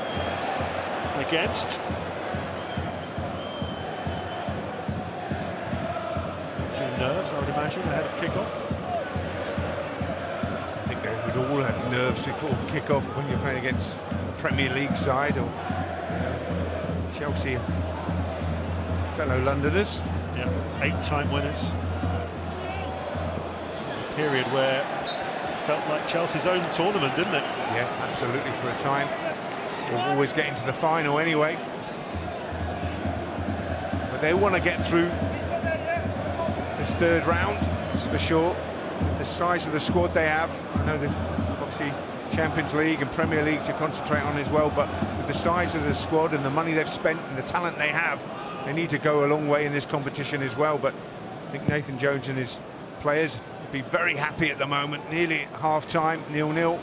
[SPEAKER 1] against. Two nerves, I would imagine, ahead of kickoff.
[SPEAKER 2] I think they would all have nerves before kick-off when you're playing against a Premier League side or Chelsea, fellow Londoners.
[SPEAKER 1] Yeah, 8-time winners. It was a period where it felt like Chelsea's own tournament, didn't it?
[SPEAKER 2] Yeah, absolutely, for a time. They'll always get into the final anyway. But they want to get through this third round, that's for sure. The size of the squad they have, I know they've obviously Champions League and Premier League to concentrate on as well, but with the size of the squad and the money they've spent and the talent they have, they need to go a long way in this competition as well. But I think Nathan Jones and his players would be very happy at the moment. Nearly at half-time, 0-0.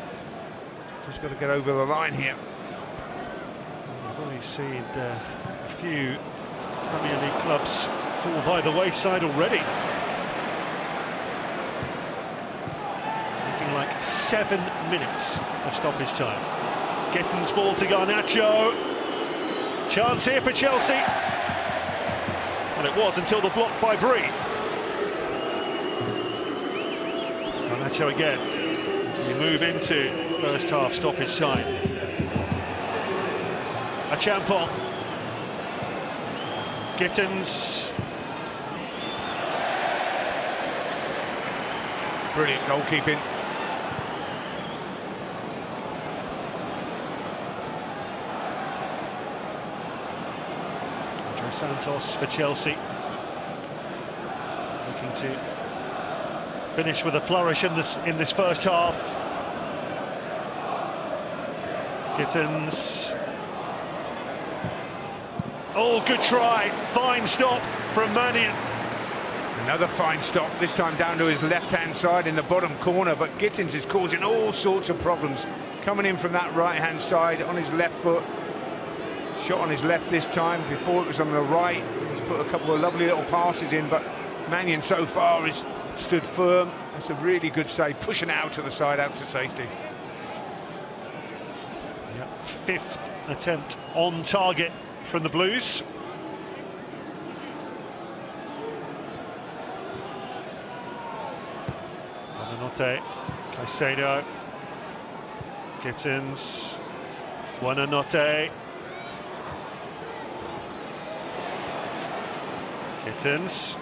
[SPEAKER 2] Just got to get over the line here.
[SPEAKER 1] We've already seen a few Premier League clubs fall by the wayside already. 7 minutes of stoppage time. Gittins ball to Garnacho. Chance here for Chelsea. And it was until the block by Bree. Garnacho again. As we move into first half stoppage time. A Champon. Gittins.
[SPEAKER 2] Brilliant goalkeeping.
[SPEAKER 1] Santos for Chelsea, looking to finish with a flourish in this first half. Gittins. Oh, good try, fine stop from Manion.
[SPEAKER 2] Another fine stop, this time down to his left-hand side in the bottom corner, but Gittins is causing all sorts of problems. Coming in from that right-hand side on his left foot. Shot on his left this time, before it was on the right. He's put a couple of lovely little passes in, but Manion so far has stood firm. That's a really good save, pushing it out to the side, out to safety.
[SPEAKER 1] Yep. Fifth attempt on target from the Blues. Buonanotte, Caicedo, Gittins, Buonanotte. Gittins.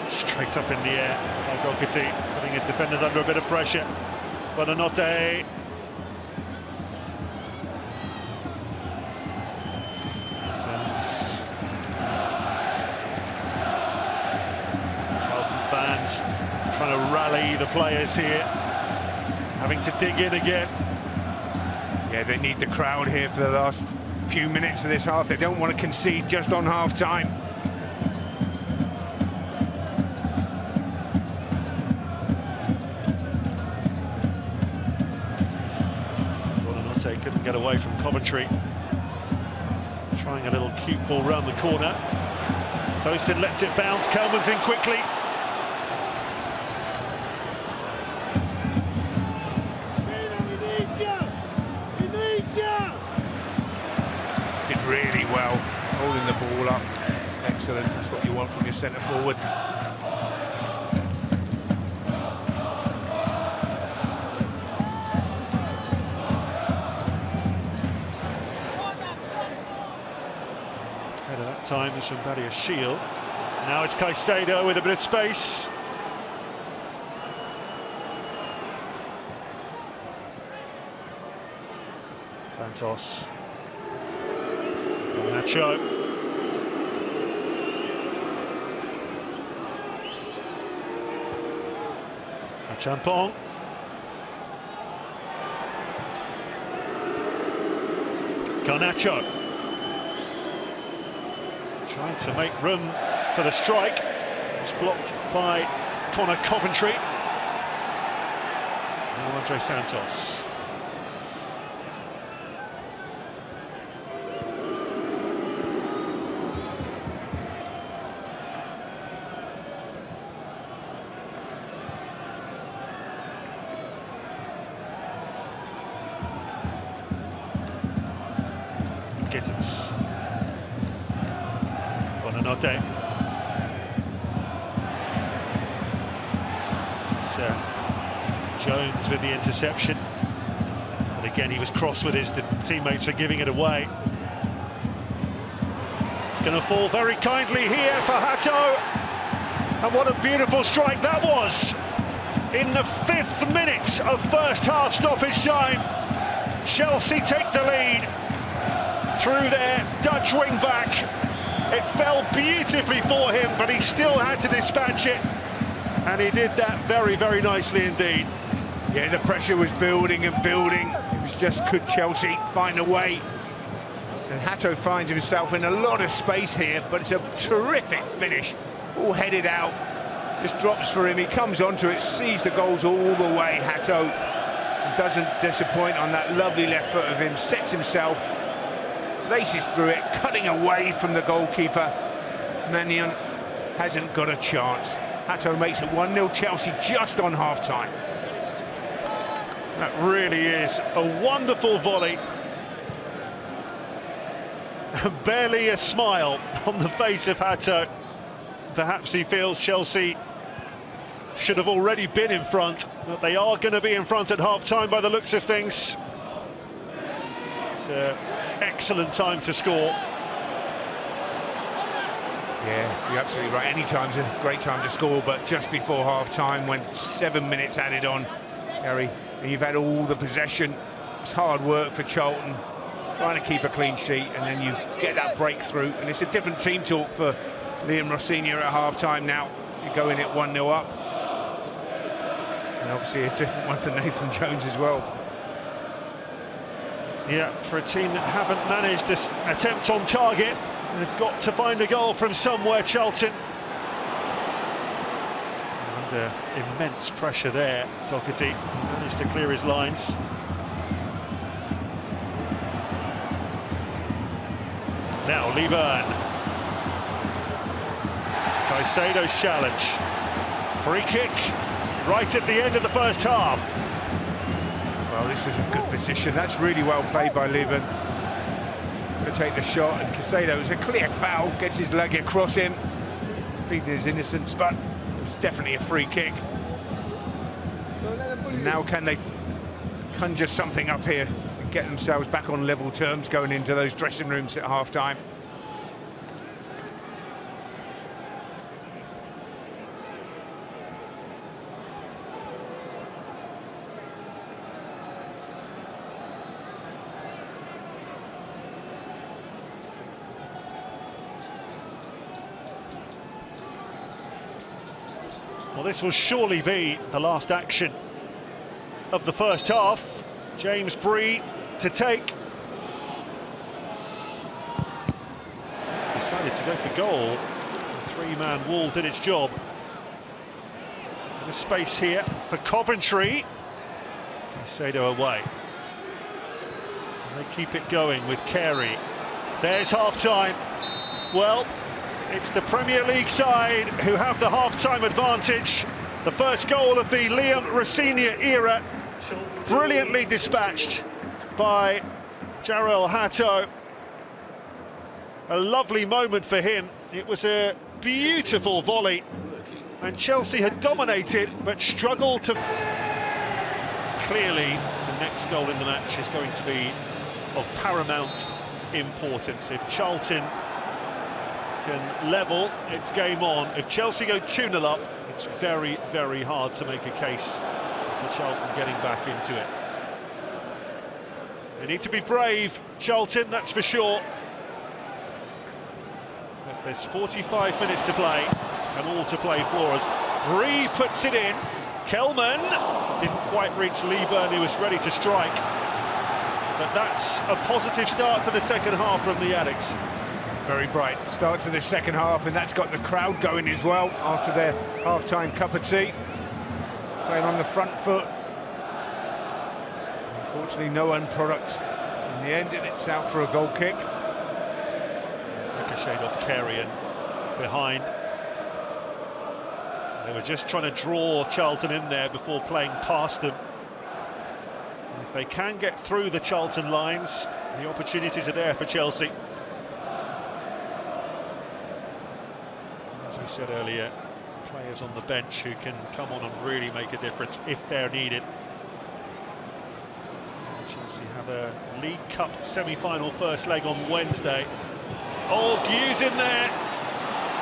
[SPEAKER 1] Straight up in the air by Doherty, putting his defenders under a bit of pressure. Buonanotte. Charlton fans trying to rally the players here, having to dig in again.
[SPEAKER 2] Yeah, they need the crowd here for the last few minutes of this half. They don't want to concede just on half-time.
[SPEAKER 1] Buonanotte couldn't get away from Coventry. Trying a little cute ball round the corner. Tosin lets it bounce, Kelman's in quickly.
[SPEAKER 2] Really well, holding the ball up. Excellent, that's what you want from your centre forward.
[SPEAKER 1] Ahead of that time is from Badia Shield. Now it's Caicedo with a bit of space. Santos. Nacho. Champon. Garnacho. Trying to make room for the strike. It's blocked by Connor Coventry. Now Andre Santos. Gittins. Buonanotte. Jones with the interception. But again, he was cross with his teammates for giving it away. It's going to fall very kindly here for Hato. And what a beautiful strike that was. In the 5th minute of first half stoppage time, Chelsea take the lead through their Dutch wing back. It fell beautifully for him, but he still had to dispatch it, and he did that very, very nicely indeed.
[SPEAKER 2] Yeah, the pressure was building and building. It was just, could Chelsea find a way? And Hato finds himself in a lot of space here, but it's a terrific finish. All headed out, just drops for him. He comes onto it, sees the goals all the way. Hato doesn't disappoint on that lovely left foot of him, sets himself, laces through it, cutting away from the goalkeeper. Manion hasn't got a chance. Hato makes it 1-0 Chelsea just on half-time.
[SPEAKER 1] That really is a wonderful volley. Barely a smile on the face of Hato. Perhaps he feels Chelsea should have already been in front, but they are going to be in front at half-time by the looks of things. It's an excellent time to score.
[SPEAKER 2] Yeah, you're absolutely right. Any time's a great time to score, but just before half-time, when 7 minutes added on, Gary, and you've had all the possession. It's hard work for Charlton, trying to keep a clean sheet, and then you get that breakthrough, and it's a different team talk for Liam Rosenior at half-time now. You go in at 1-0 up, and obviously a different one for Nathan Jones as well.
[SPEAKER 1] Yeah, for a team that haven't managed this attempt on target, they've got to find a goal from somewhere, Charlton. Under immense pressure there, Doherty managed to clear his lines. Now Lee Byrne. Caicedo's challenge. Free kick right at the end of the first half.
[SPEAKER 2] Well, this is a good position. That's really well played by Lee Byrne. To take the shot, and Caicedo is a clear foul, gets his leg across him, pleading his innocence, but it was definitely a free kick. Now can they conjure something up here and get themselves back on level terms going into those dressing rooms at half-time?
[SPEAKER 1] Well, this will surely be the last action of the first half. James Bree to take. Decided to go for goal. The three-man wall did its job. And a space here for Coventry. Caicedo away. And they keep it going with Carey. There's half-time. Well, it's the Premier League side who have the half-time advantage. The first goal of the Liam Rosenior era, brilliantly dispatched by Jorrel Hato. A lovely moment for him. It was a beautiful volley, and Chelsea had dominated but struggled to... Clearly, the next goal in the match is going to be of paramount importance. If Charlton can level, it's game on. If Chelsea go 2-0 up, it's very, very hard to make a case for Charlton getting back into it. They need to be brave, Charlton, that's for sure. But there's 45 minutes to play, and all to play for us. Bree puts it in. Kelman didn't quite reach Lee Byrne, he was ready to strike. But that's a positive start to the second half from the Addicts.
[SPEAKER 2] Very bright start to the second half, and that's got the crowd going as well after their half-time cup of tea. Playing on the front foot. Unfortunately, no end product in the end, and it's out for a goal kick.
[SPEAKER 1] Ricocheted off Carey and behind. They were just trying to draw Charlton in there before playing past them. And if they can get through the Charlton lines, the opportunities are there for Chelsea. As we said earlier, players on the bench who can come on and really make a difference if they're needed. Chelsea have a League Cup semi-final first leg on Wednesday. Oh, Guiu's in there,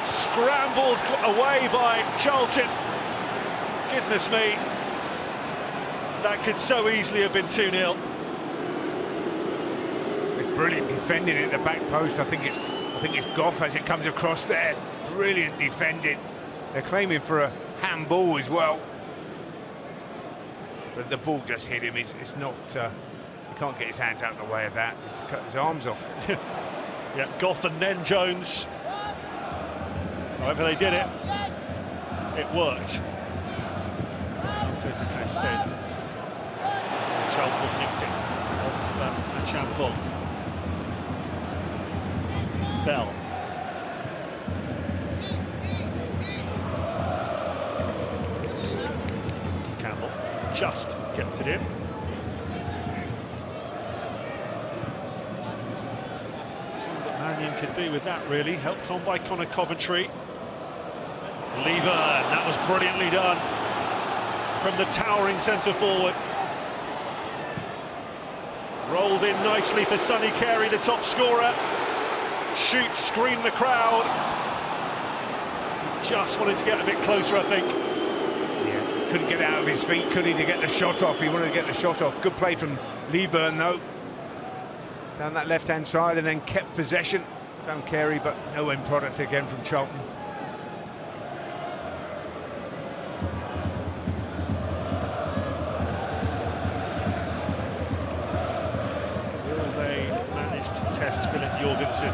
[SPEAKER 1] scrambled away by Charlton. Goodness me, that could so easily have been 2-0.
[SPEAKER 2] It's brilliant defending at the back post. I think it's Goff as it comes across there. Brilliant defending. They're claiming for a handball as well, but the ball just hit him. It's not. He can't get his hands out of the way of that. To cut his arms off.
[SPEAKER 1] Yeah, Goff and then Jones. However they did it, it worked. Charlton nicked it off Champol. Bell. just kept it in. That's all that Mannion could do with that, really. Helped on by Connor Coventry. Lever, and that was brilliantly done from the towering centre forward. Rolled in nicely for Sonny Carey, the top scorer. Shoots, scream the crowd. Just wanted to get a bit closer, I think.
[SPEAKER 2] Yeah, couldn't get out of his feet, could he, to get the shot off? He wanted to get the shot off. Good play from Leburn, though. Down that left-hand side and then kept possession. Found Carey, but no end product again from Charlton.
[SPEAKER 1] Will they manage to test Philip Jorgensen?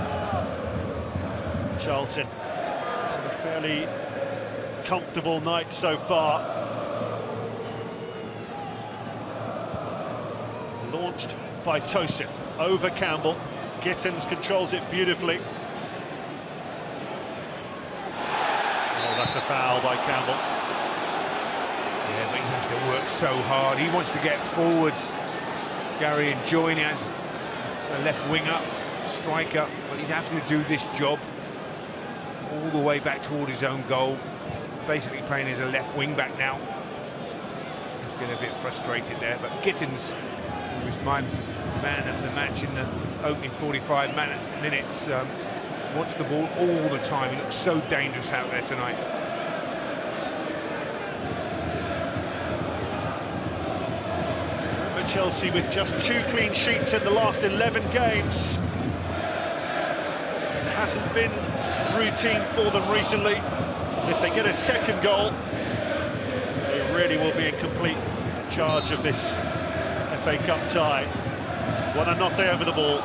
[SPEAKER 1] Charlton. It's a fairly comfortable night so far. Launched by Tosin over Campbell. Gittins controls it beautifully. Oh, that's a foul by Campbell.
[SPEAKER 2] Yeah, but he's having to work so hard. He wants to get forward. Gary and join as a left winger, striker, but he's having to do this job all the way back toward his own goal. Basically playing as a left wing back now. He's getting a bit frustrated there, but Gittins, who was my man of the match in the opening 45 minutes, wants the ball all the time. He looks so dangerous out there tonight.
[SPEAKER 1] Remember Chelsea with just 2 clean sheets in the last 11 games. It hasn't been routine for them recently. If they get a second goal, they really will be in complete charge of this FA Cup tie. Buonanotte over the ball.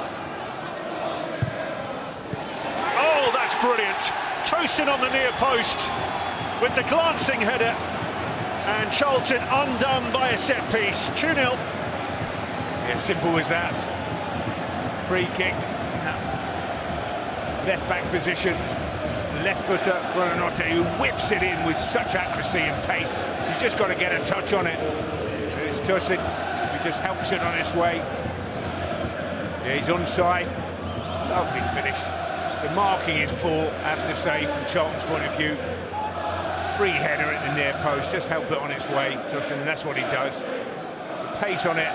[SPEAKER 1] Oh, that's brilliant. Tosin on the near post with the glancing header. And Charlton undone by a set piece. 2-0.
[SPEAKER 2] Yeah, simple as that. Free kick. Left back position. Left footer, Buonanotte, who whips it in with such accuracy and pace. You've just got to get a touch on it. It's Tosin, who just helps it on its way. Yeah, he's onside. Lovely finish. The marking is poor, I have to say, from Charlton's point of view. Free header at the near post, just help it on its way, Tosin, and that's what he does. The pace on it,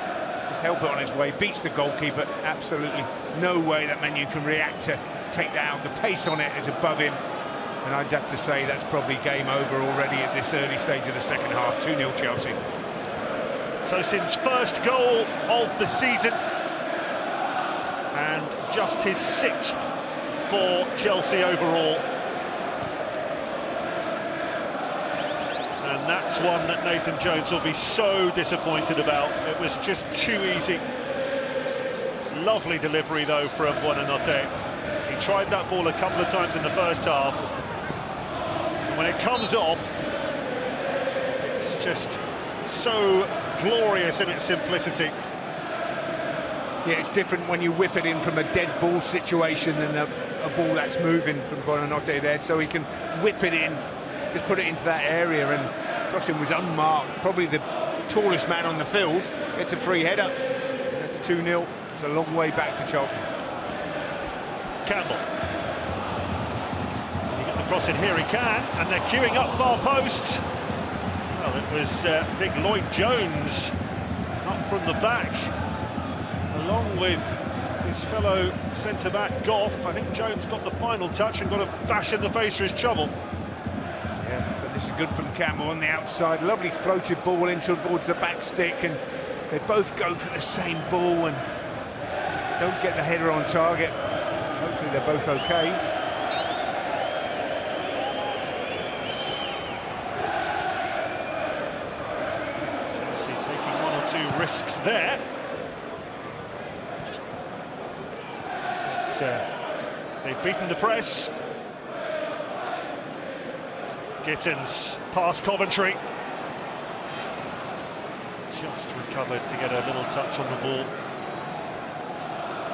[SPEAKER 2] just help it on its way, beats the goalkeeper. Absolutely no way that Mannion can react to take that out. The pace on it is above him, and I'd have to say that's probably game over already at this early stage of the second half. 2-0 Chelsea.
[SPEAKER 1] Tosin's first goal of the season, and just his 6th for Chelsea overall. And that's one that Nathan Jones will be so disappointed about. It was just too easy. Lovely delivery though from Buonanotte. He tried that ball a couple of times in the first half. And when it comes off, it's just so glorious in its simplicity.
[SPEAKER 2] Yeah, it's different when you whip it in from a dead ball situation than a ball that's moving from Buonanotte there. So he can whip it in, just put it into that area, and Tosin was unmarked, probably the tallest man on the field. It's a free header. That's 2-0. It's a long way back for Charlton.
[SPEAKER 1] Campbell. Can he get the cross in here? He can, and they're queuing up far post. Well, it was big Lloyd Jones up from the back, along with his fellow centre-back Goff. I think Jones got the final touch and got a bash in the face for his trouble.
[SPEAKER 2] Yeah, but this is good from Campbell on the outside. Lovely floated ball in towards the back stick, and they both go for the same ball and don't get the header on target. Hopefully they're both okay.
[SPEAKER 1] Chelsea taking 1 or 2 risks there. But, they've beaten the press. Gittins past Coventry. Just recovered to get a little touch on the ball.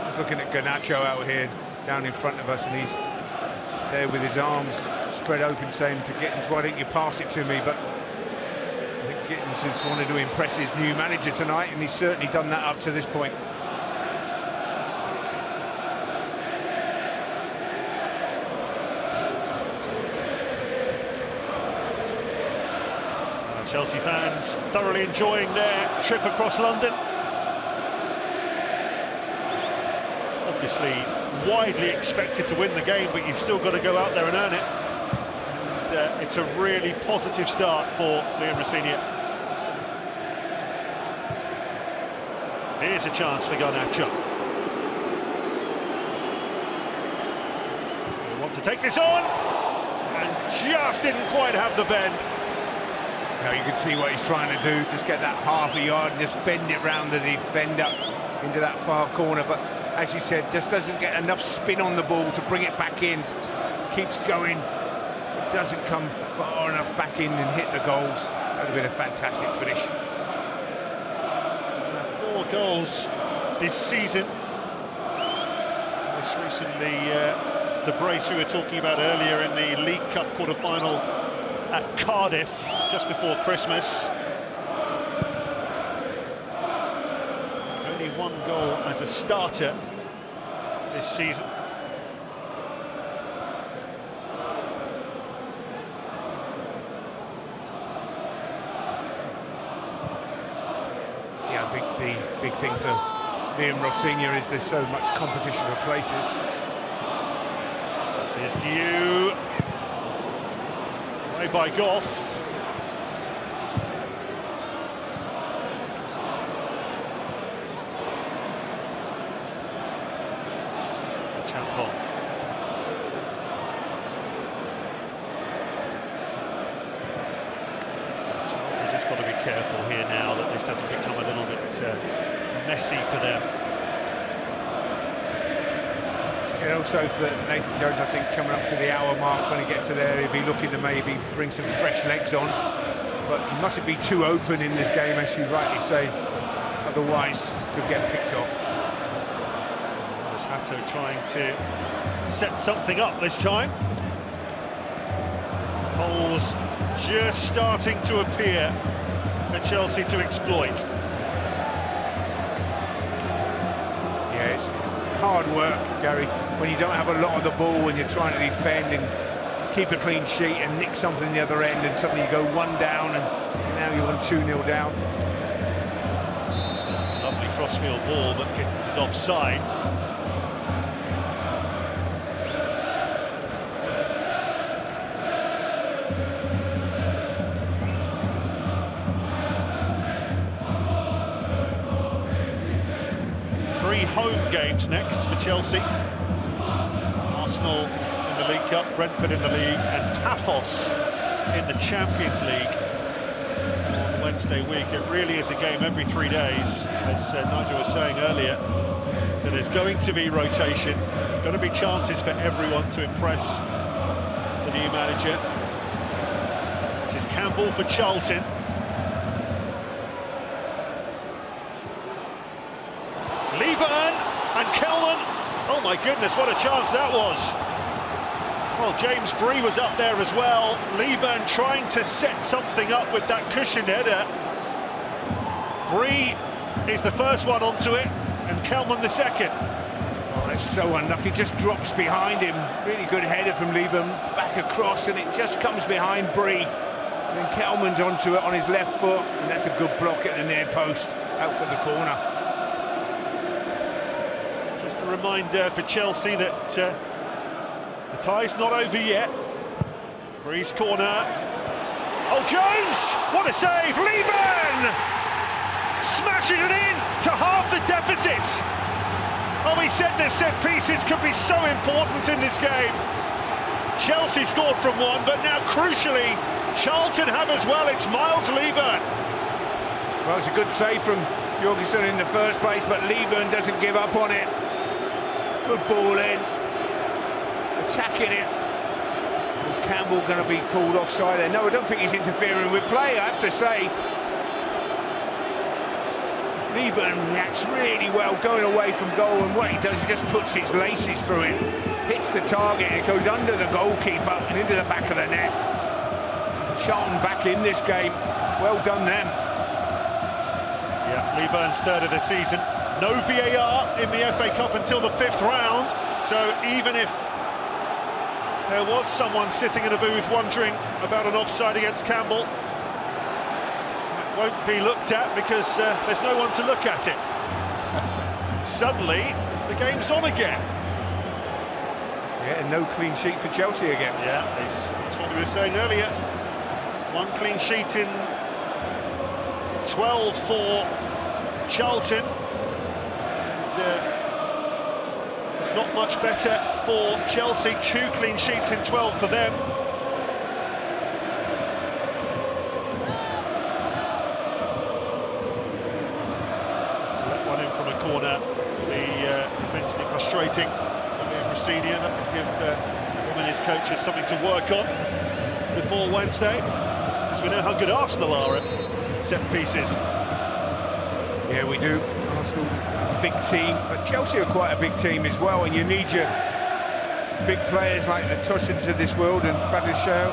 [SPEAKER 2] Just looking at Garnacho out here, down in front of us, and he's there with his arms spread open, saying to Gittins, why don't you pass it to me? But I think Gittenson's wanted to impress his new manager tonight, and he's certainly done that up to this point.
[SPEAKER 1] Chelsea fans thoroughly enjoying their trip across London. Obviously widely expected to win the game, but you've still got to go out there and earn it. And, it's a really positive start for Liam Rosenior. Here's a chance for Garnacho. They want to take this on, and just didn't quite have the bend.
[SPEAKER 2] Now you can see what he's trying to do, just get that half a yard and just bend it round the defender into that far corner, but as you said, just doesn't get enough spin on the ball to bring it back in. Keeps going, doesn't come far enough back in and hit the goals. That would have been a fantastic finish.
[SPEAKER 1] 4 goals this season. Most recently, the brace we were talking about earlier in the League Cup quarter-final at Cardiff, just before Christmas. Only 1 goal as a starter this season.
[SPEAKER 2] Yeah, I think the big thing for Liam Rosenior is there's so much competition for places.
[SPEAKER 1] Here's Guiu. Away by Goff. They've just got to be careful here now that this doesn't become a little bit messy for them.
[SPEAKER 2] And also for Nathan Jones, I think coming up to the hour mark, when he gets to there, he'll be looking to maybe bring some fresh legs on. But he mustn't be too open in this game, as you rightly say. Otherwise, he'll get picked off.
[SPEAKER 1] Hato trying to set something up this time. Holes just starting to appear for Chelsea to exploit.
[SPEAKER 2] Yeah, it's hard work, Gary, when you don't have a lot of the ball and you're trying to defend and keep a clean sheet and nick something the other end, and suddenly you go 1 down and now you're on 2-0 down.
[SPEAKER 1] Lovely crossfield ball, but Gittens is offside. Home games next for Chelsea. Arsenal in the League Cup, Brentford in the league, and Paphos in the Champions League on Wednesday week. It really is a game every 3 days, as Nigel was saying earlier. So there's going to be rotation. There's going to be chances for everyone to impress the new manager. This is Campbell for Charlton. And Kelman, oh my goodness, what a chance that was. Well, James Bree was up there as well. Lieburn trying to set something up with that cushioned header. Bree is the first one onto it, and Kelman the second.
[SPEAKER 2] Oh, that's so unlucky, just drops behind him. Really good header from Lieburn, back across, and it just comes behind Bree. And then Kelman's onto it on his left foot, and that's a good block at the near post, out for the corner.
[SPEAKER 1] A reminder for Chelsea that the tie's not over yet. Bree's corner. Oh, Jones! What a save! Lieburn! Smashes it in to half the deficit. Oh, we said the set pieces could be so important in this game. Chelsea scored from one, but now crucially, Charlton have as well. It's Miles Lieburn.
[SPEAKER 2] Well, it's a good save from Jorgensen in the first place, but Lieburn doesn't give up on it. Good ball in, attacking it. Is Campbell going to be called offside there? No, I don't think he's interfering with play, I have to say. Lieburn reacts really well going away from goal, and what he does, he just puts his laces through it, hits the target, it goes under the goalkeeper and into the back of the net. Charlton back in this game. Well done them.
[SPEAKER 1] Yeah, Lee Byrne's third of the season. No VAR in the FA Cup until the 5th round. So even if there was someone sitting in a booth wondering about an offside against Campbell, it won't be looked at because there's no one to look at it. Suddenly, the game's on again.
[SPEAKER 2] Yeah, no clean sheet for Chelsea again.
[SPEAKER 1] Yeah, that's what we were saying earlier. One clean sheet in 12 for Charlton. It's not much better for Chelsea. 2 clean sheets in 12 for them. So that one in from a corner. The immensely frustrating Rosenior. That will give him and his coaches something to work on before Wednesday, because we know how good Arsenal are at set pieces.
[SPEAKER 2] Yeah, we do. Arsenal, big team, but Chelsea are quite a big team as well, and you need your big players like the Tosins of this world and Pedro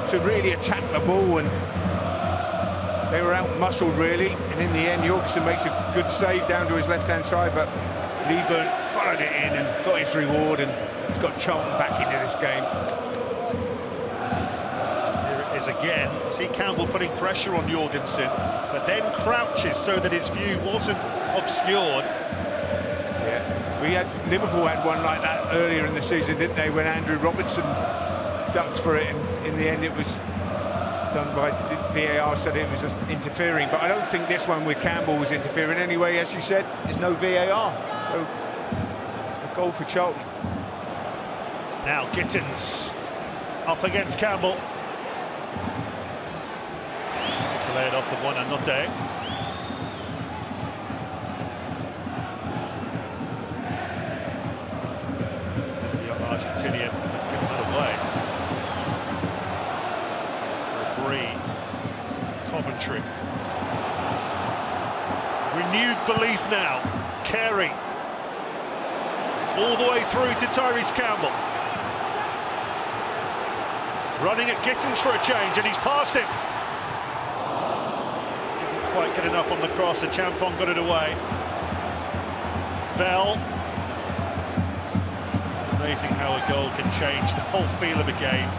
[SPEAKER 2] to really attack the ball, and they were out-muscled really, and in the end Jorgensen makes a good save down to his left-hand side, but Lee Byrne followed it in and got his reward, and he's got Charlton back into this game.
[SPEAKER 1] Here it is again. See Campbell putting pressure on Jorgensen, but then crouches so that his view wasn't obscured.
[SPEAKER 2] Yeah, Liverpool had one like that earlier in the season, didn't they, when Andrew Robertson ducked for it, and in the end it was done by VAR, said it was interfering, but I don't think this one with Campbell was interfering anyway. As you said, there's no VAR, so a goal for Charlton.
[SPEAKER 1] Now Gittins up against Campbell to lay it off with one and not there. The Argentinian has given that away. Coventry. Renewed belief now. Carey all the way through to Tyrese Campbell. Running at Gittins for a change, and he's past him. Didn't quite get enough on the cross, and Champon got it away. Bell. Amazing how a goal can change the whole feel of a game,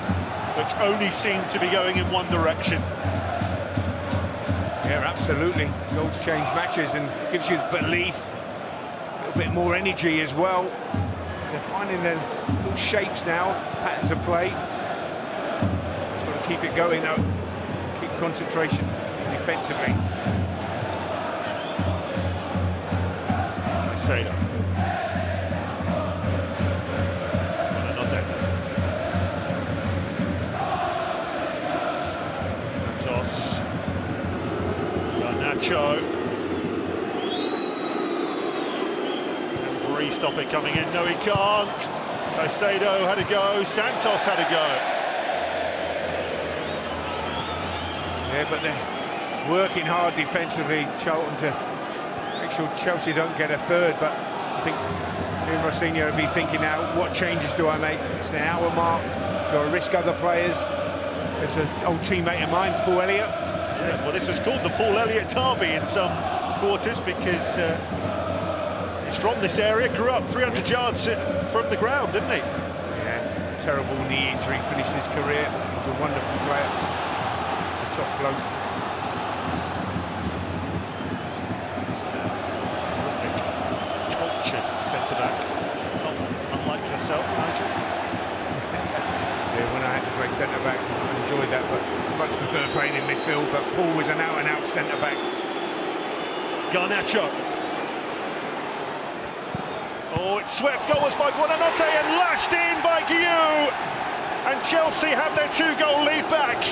[SPEAKER 1] which only seemed to be going in one direction.
[SPEAKER 2] Yeah, absolutely. Goals change matches and gives you belief, a little bit more energy as well. They're finding their little shapes now, patterns of play. Just got to keep it going though, keep concentration defensively.
[SPEAKER 1] Caicedo. Nacho. Can stop it coming in? No, he can't. Caicedo had a go. Santos had a go.
[SPEAKER 2] Yeah, but they're working hard defensively, Charlton, to make sure Chelsea don't get a third. But I think Rosenior will be thinking now, what changes do I make? It's the hour mark. Do I risk other players? There's an old teammate of mine, Paul Elliott.
[SPEAKER 1] Yeah, well, this was called the Paul Elliott Derby in some quarters because he's from this area, grew up 300 yards from the ground, didn't he?
[SPEAKER 2] Yeah, terrible knee injury, finished his career. He's a wonderful player, a top bloke.
[SPEAKER 1] Terrific, cultured centre-back, not unlike yourself, Nigel.
[SPEAKER 2] Yeah, when I had to play centre-back, I enjoyed that, but I much prefer playing in midfield, but Paul was an out-and-out centre-back.
[SPEAKER 1] Garnacho. Oh, it's swept goals by Buonanotte and lashed in by Guiu. And Chelsea have their 2-goal lead back.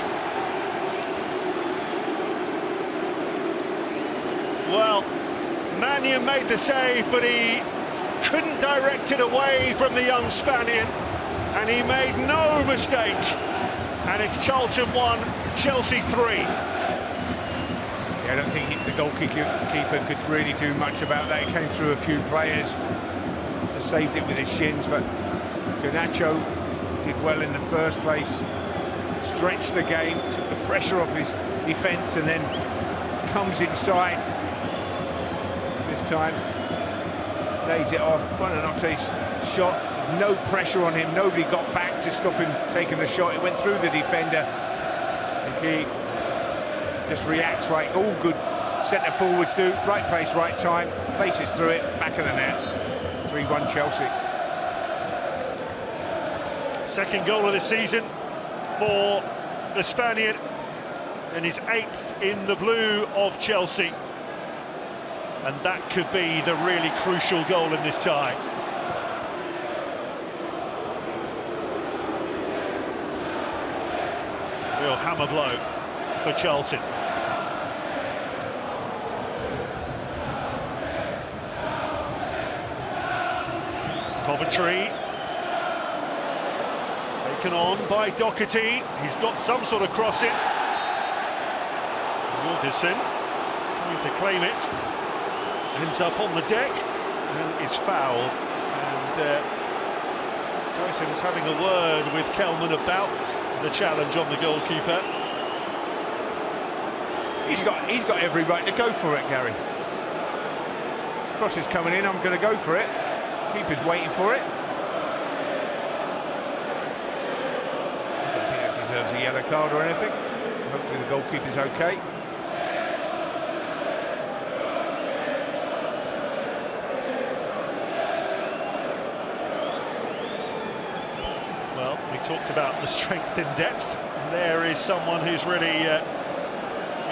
[SPEAKER 1] Well, Mannion made the save, but he couldn't direct it away from the young Spaniard. And he made no mistake. And it's Charlton 1, Chelsea 3.
[SPEAKER 2] Yeah, I don't think the goalkeeper could really do much about that. He came through a few players, just saved it with his shins, but Garnacho did well in the first place. stretched the game, took the pressure off his defence, and then comes inside. This time, lays it off. Buonanotte's shot, no pressure on him, nobody got back to stop him taking the shot. It went through the defender, and he just reacts like all good centre forwards do. Right place, right time, places through it, back of the net. 3-1 Chelsea.
[SPEAKER 1] Second goal of the season for the Spaniard, and his 8th in the blue of Chelsea. And that could be the really crucial goal in this tie. Real hammer blow for Charlton. Coventry. Taken on by Doherty. He's got some sort of crossing. Wilkerson trying to claim it. Ends up on the deck and is fouled. And Tosin is having a word with Kelman about the challenge on the goalkeeper.
[SPEAKER 2] He's got every right to go for it, Gary. Cross is coming in, I'm going to go for it. Keeper's waiting for it. I don't think that deserves a yellow card or anything. Hopefully the goalkeeper's okay.
[SPEAKER 1] Well, we talked about the strength in depth. And there is someone who's really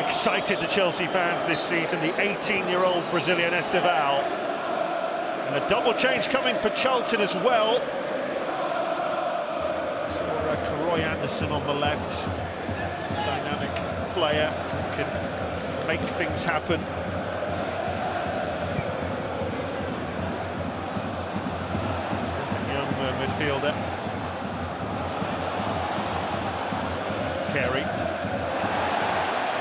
[SPEAKER 1] excited the Chelsea fans this season, the 18-year-old Brazilian Estevão. And a double change coming for Charlton as well. So Roy Anderson on the left, dynamic player, can make things happen. Young midfielder. Carey.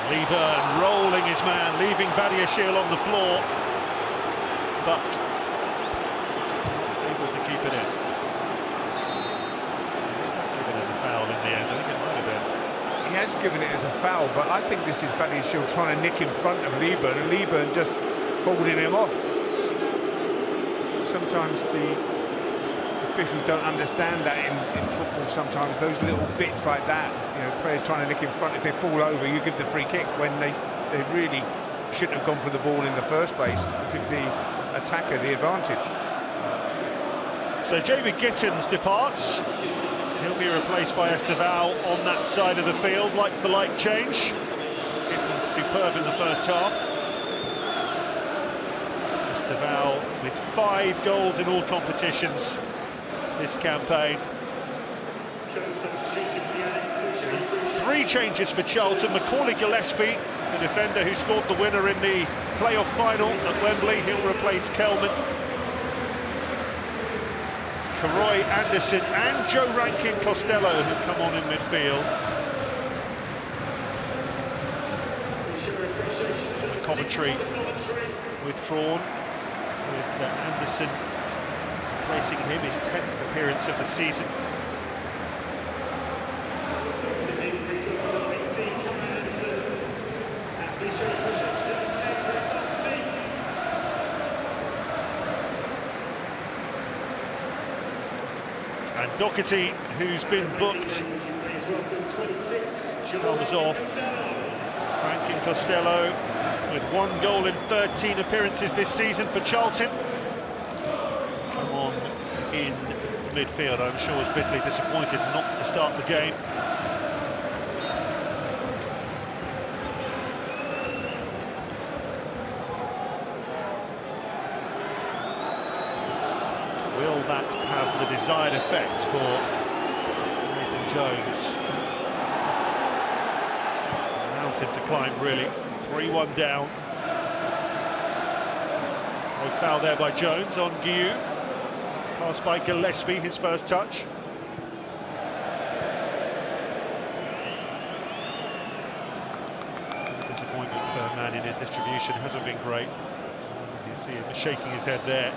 [SPEAKER 1] Lieber rolling his man, leaving Badiashile on the floor, but not able to keep it in. Is that given as a foul in the end? I think it might have been.
[SPEAKER 2] He has given it as a foul, but I think this is Badiashile trying to nick in front of Lieber, and Lieber just holding him off. Sometimes the officials don't understand that in football. Sometimes those little bits like that, you know, players trying to nick in front, if they fall over, you give the free kick when they really shouldn't have gone for the ball in the first place. Give the attacker the advantage.
[SPEAKER 1] So David Gittins departs. He'll be replaced by Estevão on that side of the field, like for like change. Gittins superb in the first half. Estevão with 5 goals in all competitions this campaign. 3 changes for Charlton. Macaulay Gillespie, the defender who scored the winner in the playoff final at Wembley, he'll replace Kelman. Roy Anderson and Joe Rankin Costello who come on in midfield. Coventry withdrawn with Anderson replacing him, his 10th appearance of the season. And Doherty, who's been booked, comes off. Rankin Costello with 1 goal in 13 appearances this season for Charlton. Come on in midfield. I'm sure was bitterly disappointed not to start the game. Will that have the desired effect for Nathan Jones? Mountain to climb, really. 3-1 down. No foul there by Jones on Guiu. Passed by Gillespie, his first touch. Disappointment for a man in his distribution, hasn't been great. You see him shaking his head there.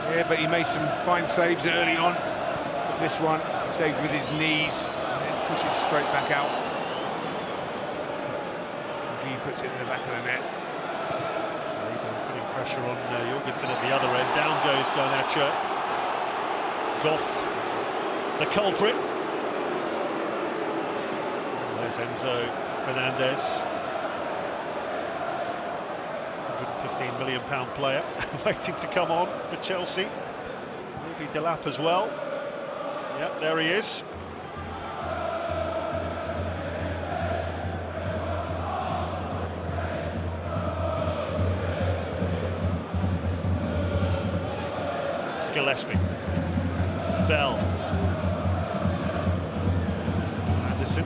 [SPEAKER 2] Yeah, but he made some fine saves early on. But this one, he saved with his knees and then pushes straight back out. He puts it in the back of the net.
[SPEAKER 1] Putting pressure on Jorgensen at the other end. Down goes Garnacho. Goff, the culprit. There's Enzo Fernández. £115 million player waiting to come on for Chelsea. Maybe Delap as well. Yep, there he is. Gillespie. Bell. Anderson.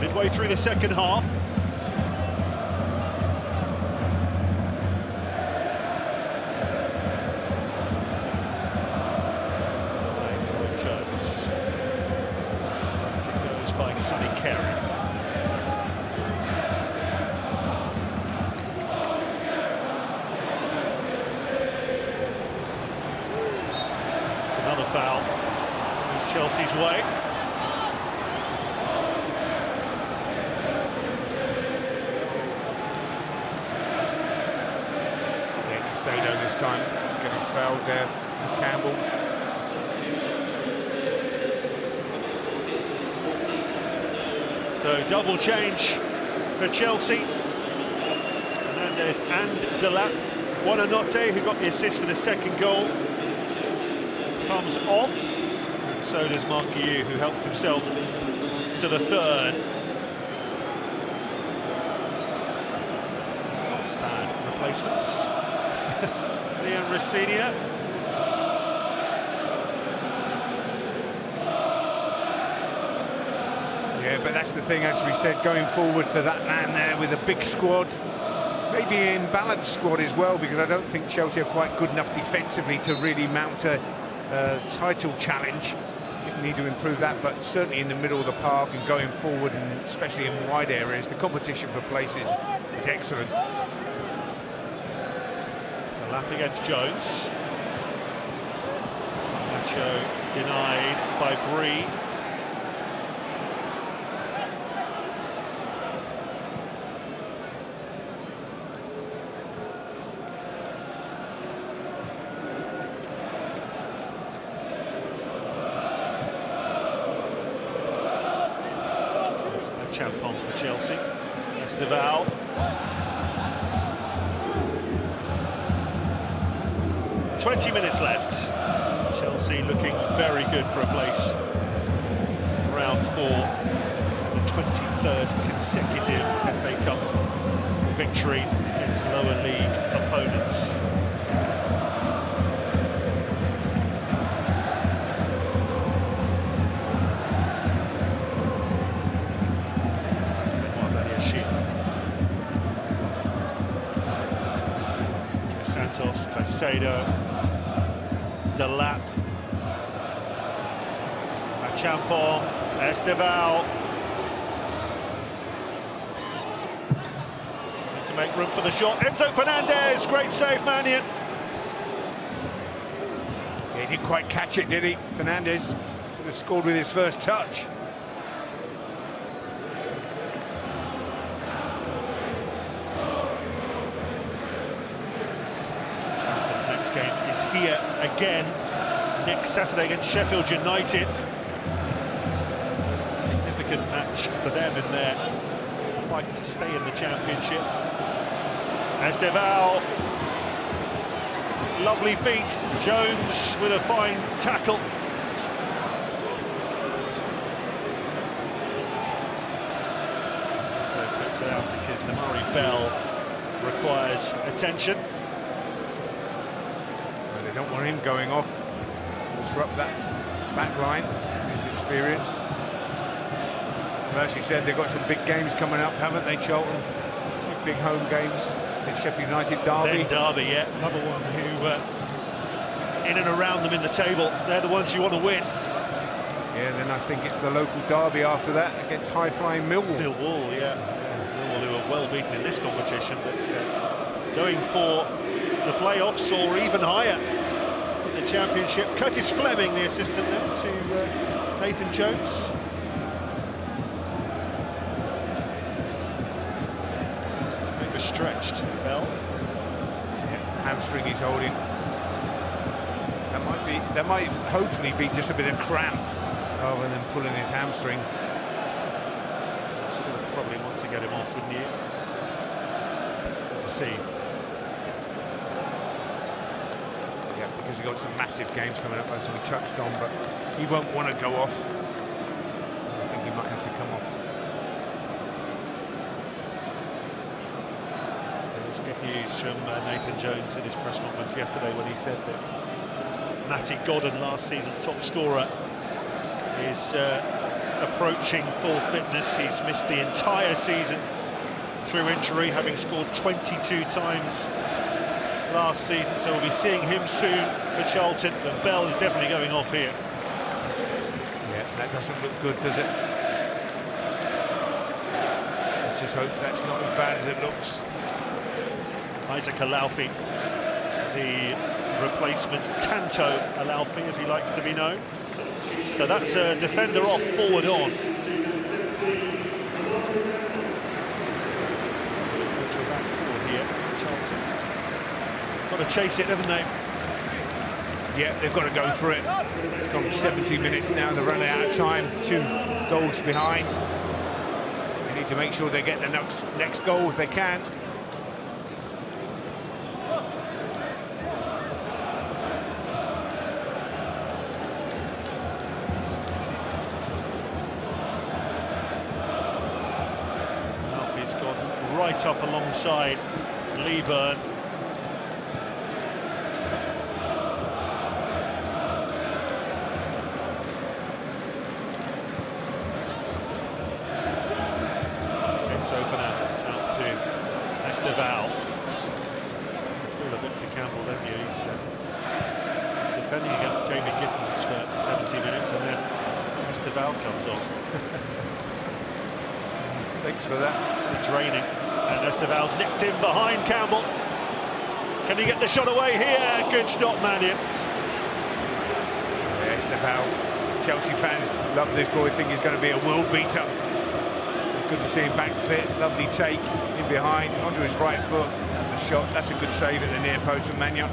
[SPEAKER 1] Midway through the second half. Foul. It's Chelsea's way.
[SPEAKER 2] Neto this time getting fouled there. Campbell.
[SPEAKER 1] So double change for Chelsea. Fernández and Delap. Buonanotte, who got the assist for the second goal, comes off, and so does Marc Guiu, who helped himself to the third. Bad replacements. Rosenior.
[SPEAKER 2] Yeah, but that's the thing, as we said, going forward for that man there with a big squad. Maybe an imbalanced squad as well, because I don't think Chelsea are quite good enough defensively to really mount a title challenge. You need to improve that, but certainly in the middle of the park and going forward, and especially in wide areas, the competition for places is excellent.
[SPEAKER 1] A lap against Jones. Nacho denied by Bree. Champon for Chelsea. Esteval. "20 minutes left. Chelsea looking very good for a place round 4, the 23rd consecutive FA Cup victory against lower league opponents. Caicedo, Delap, Champon, Esteval. Need to make room for the shot. Enzo Fernández, great save, Mannion.
[SPEAKER 2] He didn't quite catch it, did he? Fernández could have scored with his first touch.
[SPEAKER 1] Here again next Saturday against Sheffield United. Significant match for them in their fight to stay in the Championship. Esteval, lovely feet. Jones with a fine tackle. So puts it out because Amari Bell requires attention.
[SPEAKER 2] They don't want him going off, disrupt that back line, his experience. As you said, they've got some big games coming up, haven't they, Charlton? 2 big home games, the Sheffield United derby.
[SPEAKER 1] Then derby, yeah, another one who, in and around them in the table, they're the ones you want to win.
[SPEAKER 2] Yeah, then I think it's the local derby after that against high-flying Millwall.
[SPEAKER 1] Millwall, yeah. Millwall, who are well beaten in this competition, but going for the playoffs or even higher. the Championship. Curtis Fleming, the assistant there to Nathan Jones. Overstretched, Bell.
[SPEAKER 2] Yeah, hamstring he's holding. That might hopefully be just a bit of cramp rather than pulling his hamstring.
[SPEAKER 1] Still probably want to get him off, wouldn't you? Let's see.
[SPEAKER 2] Yeah, because he's got some massive games coming up, as we touched on, but he won't want to go off. I think he might have to come off.
[SPEAKER 1] There's good news from Nathan Jones in his press conference yesterday when he said that Matty Godden, last season's top scorer, is approaching full fitness. He's missed the entire season through injury, having scored 22 times last season, so we'll be seeing him soon for Charlton, but Bell is definitely going off here.
[SPEAKER 2] Yeah, that doesn't look good, does it? Let's just hope that's not as bad as it looks.
[SPEAKER 1] Isaac Alaufi, the replacement Tanto Alaufi, as he likes to be known. So that's a defender off, forward on. Got to chase it, haven't they?
[SPEAKER 2] Yeah, they've got to go for it. It's gone 70 minutes now, they're running out of time, 2 goals behind. They need to make sure they get the next goal if they can.
[SPEAKER 1] Alfie's gone right up alongside Leeburn. Enzo Fernández out to Esteval. Feel a bit for Campbell, don't you? He's defending against Jamie Gittins for 70 minutes, and then Esteval comes on.
[SPEAKER 2] Thanks for that.
[SPEAKER 1] Draining, and Esteval's nicked in behind Campbell. Can he get the shot away here? Good stop, Mannion.
[SPEAKER 2] Yeah, Esteval, Chelsea fans love this boy, think he's going to be a world beater. Good to see him back fit, lovely take in behind, onto his right foot, and the shot, that's a good save at the near post from Mannion.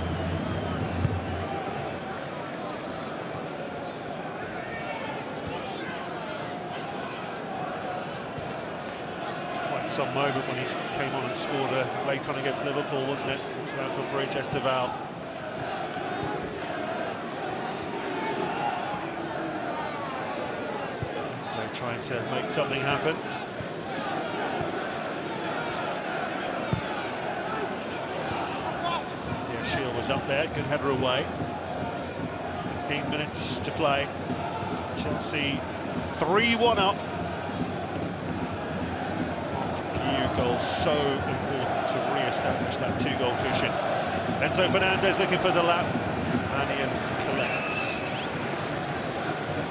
[SPEAKER 1] Some moment when he came on and scored late on against Liverpool, wasn't it? Stamford Bridge, Esteval. So trying to make something happen. Yeah, Shield was up there, good header away. 15 minutes to play. Chelsea 3-1 up. Goal so important to re-establish that 2-goal cushion. Enzo Fernández looking for the lap. Mannion collects.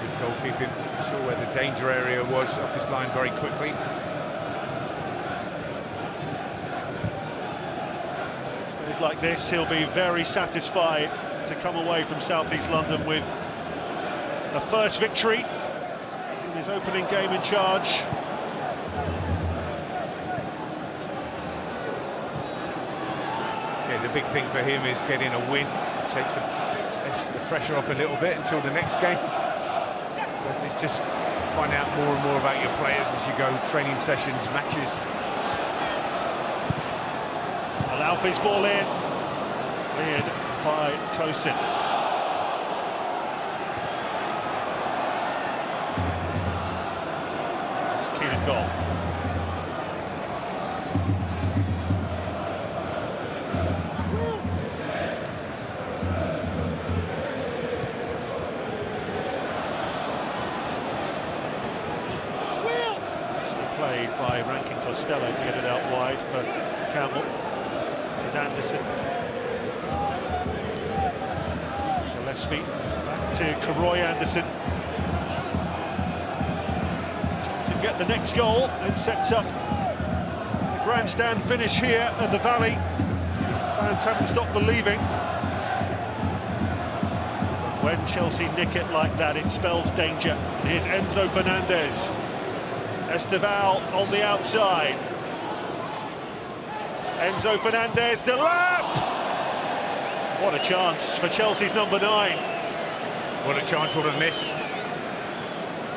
[SPEAKER 2] Good goalkeeping. Saw where the danger area was off his line very quickly.
[SPEAKER 1] Stays like this, he'll be very satisfied to come away from South East London with the first victory in his opening game in charge.
[SPEAKER 2] The big thing for him is getting a win, takes the pressure off a little bit until the next game. But it's just find out more and more about your players as you go, training sessions, matches.
[SPEAKER 1] Alaufi's ball in, cleared by Tosin. It's Keenan goal. By Rankin Costello to get it out wide for Campbell. This is Anderson. Gillespie back to Karoy Anderson. To get the next goal, it sets up the grandstand finish here at the Valley. Fans haven't stopped believing. When Chelsea nick it like that, it spells danger. And here's Enzo Fernández. Esteval on the outside. Enzo Fernández, the lap! What a chance for Chelsea's number 9.
[SPEAKER 2] What a chance, what a miss.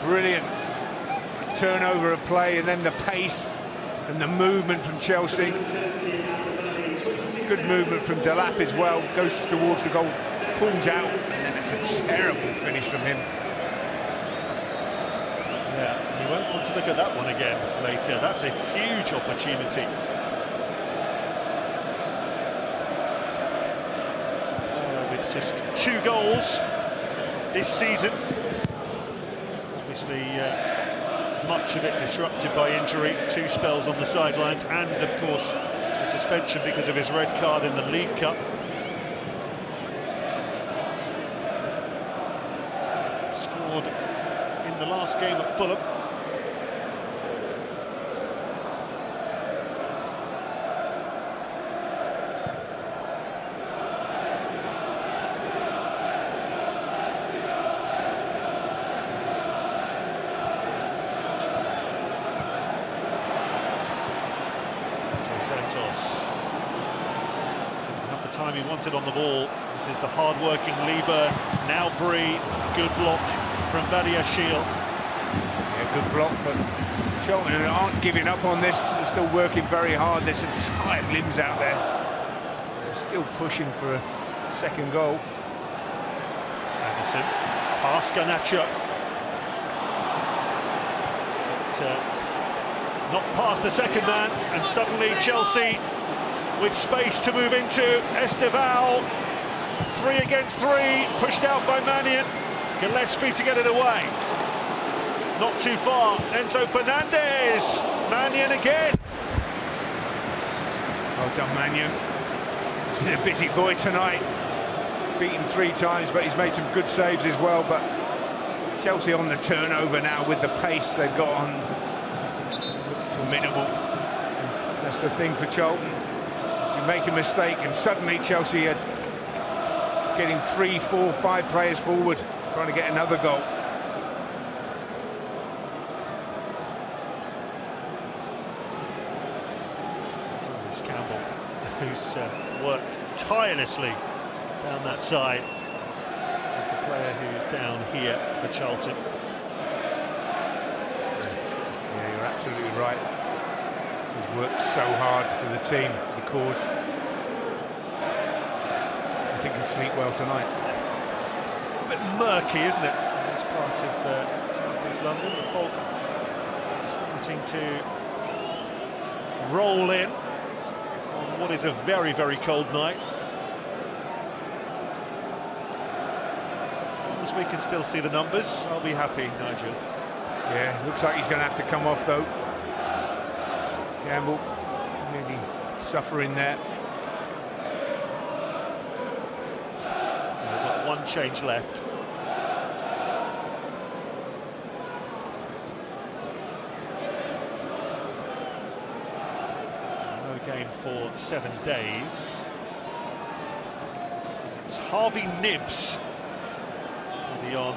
[SPEAKER 2] Brilliant turnover of play, and then the pace and the movement from Chelsea. Good movement from Delap as well, goes towards the goal, pulls out, and then it's a terrible finish from him.
[SPEAKER 1] Yeah, we won't want to look at that one again later. That's a huge opportunity. With just 2 goals this season. Obviously, much of it disrupted by injury, 2 spells on the sidelines, and of course a suspension because of his red card in the League Cup. Scored in the last game at Fulham. Have the time he wanted on the ball. This is the hard-working Lieber. Now Bree, good block from Badiashile.
[SPEAKER 2] Yeah, good block, but Charlton aren't giving up on this. They're still working very hard. There's some tired limbs out there. They're still pushing for a second goal.
[SPEAKER 1] Anderson, past Garnacho. Not past the second man, and suddenly Chelsea with space to move into. Esteval, 3 against 3, pushed out by Mannion. Gillespie to get it away. Not too far. Enzo Fernández. Mannion again.
[SPEAKER 2] Well done, Mannion. He's been a busy boy tonight. Beaten 3 times, but he's made some good saves as well. But Chelsea on the turnover now with the pace they've got on. Formidable. That's the thing for Charlton. You make a mistake and suddenly Chelsea are getting 3, 4, 5 players forward, trying to get another goal.
[SPEAKER 1] Thomas Campbell, who's worked tirelessly down that side, is the player who's down here for Charlton.
[SPEAKER 2] Yeah, you're absolutely right. He's worked so hard for the team, the cause. I think he'll sleep well tonight.
[SPEAKER 1] A bit murky, isn't it, in this part of South East London? The fog starting to roll in on what is a very, very cold night. As long as we can still see the numbers, I'll be happy, Nigel.
[SPEAKER 2] Yeah, looks like he's going to have to come off though. Campbell really suffering there.
[SPEAKER 1] We've got 1 change left. No game for 7 days. It's Harvey Nibbs will be on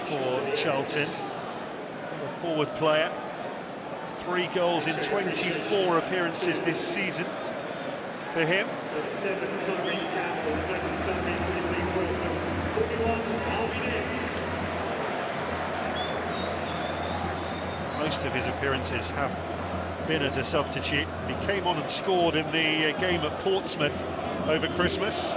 [SPEAKER 1] for Charlton. A forward player. 3 goals in 24 appearances this season for him. Most of his appearances have been as a substitute. He came on and scored in the game at Portsmouth over Christmas.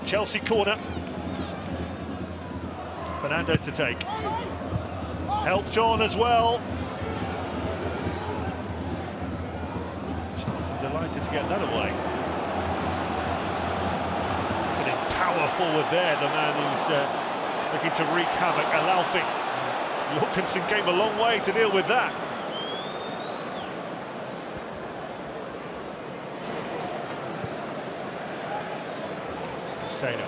[SPEAKER 1] Chelsea corner. Fernández to take. Helped on as well. Charlton delighted to get that away. Putting power forward there, the man who's looking to wreak havoc, Alalfi. Wilkinson came a long way to deal with that. Neto.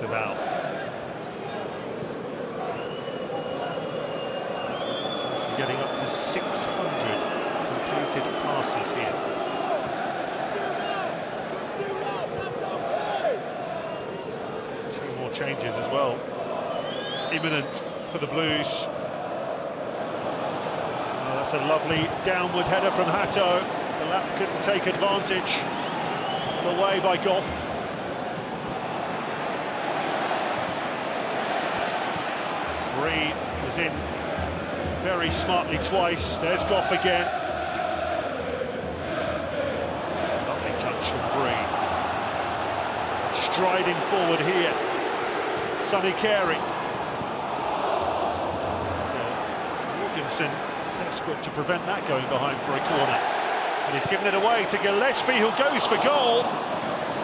[SPEAKER 1] Estevao. Chelsea getting up to 600 completed passes here. Two more changes as well. Imminent for the Blues. Oh, that's a lovely downward header from Hato. The lap couldn't take advantage. Away by Goff. Bree was in very smartly twice. There's Goff again. Lovely touch from Bree. Striding forward here. Sonny Carey. Jorgensen desperate to prevent that going behind for a corner. And he's given it away to Gillespie, who goes for goal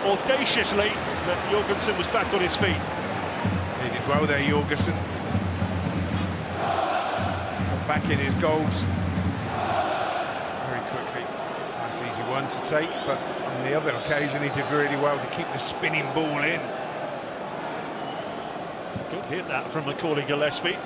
[SPEAKER 1] audaciously, but Jorgensen was back on his feet.
[SPEAKER 2] He did well there, Jorgensen. Back in his goals very quickly. Nice easy one to take, but on the other occasion he did really well to keep the spinning ball in.
[SPEAKER 1] Good hit that from Macaulay Gillespie.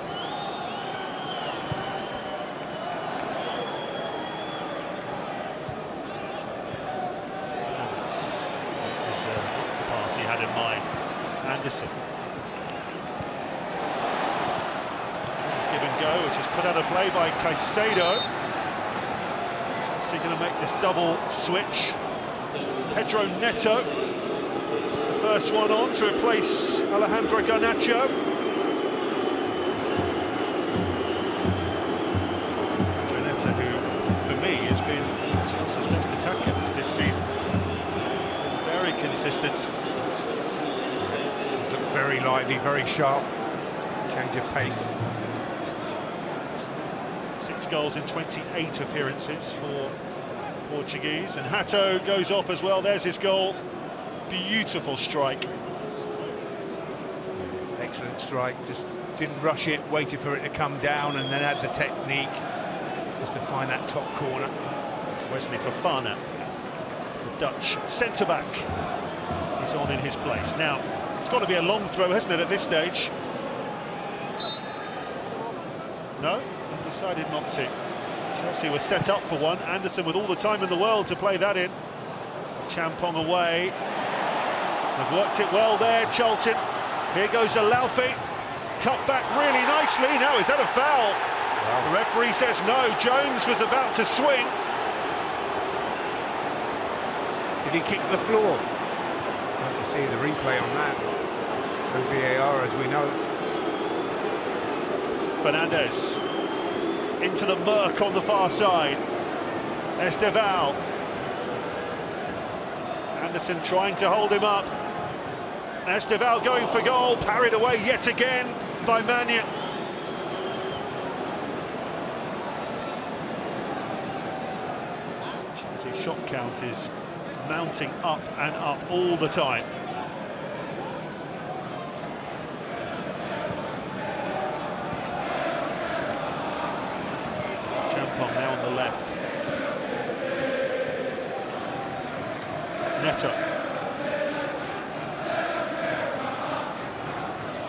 [SPEAKER 1] Had in mind. Anderson. Give and go, which is put out of play by Caicedo. Chelsea going to make this double switch. Pedro Neto, the first one on to replace Alejandro Garnacho. Pedro Neto, who for me has been Chelsea's best attacker this season. Very consistent.
[SPEAKER 2] Very lively, very sharp, change of pace.
[SPEAKER 1] 6 goals in 28 appearances for Portuguese, and Hato goes off as well. There's his goal. Beautiful strike.
[SPEAKER 2] Excellent strike, just didn't rush it, waited for it to come down and then had the technique just to find that top corner.
[SPEAKER 1] Wesley Fofana, the Dutch centre-back, is on in his place. Now, it's got to be a long throw, hasn't it, at this stage? No, he decided not to. Chelsea was set up for one. Anderson with all the time in the world to play that in. Champong away. They've worked it well there, Charlton. Here goes Alaufi. Cut back really nicely. Now, is that a foul? Wow. The referee says no. Jones was about to swing.
[SPEAKER 2] Did he kick the floor? See the replay on that. No VAR, as we know.
[SPEAKER 1] Fernández into the murk on the far side. Estevao. Anderson trying to hold him up. Estevao going for goal, parried away yet again by Mannion. Chelsea's shot count is mounting up and up all the time. Champong now on the left. Neto.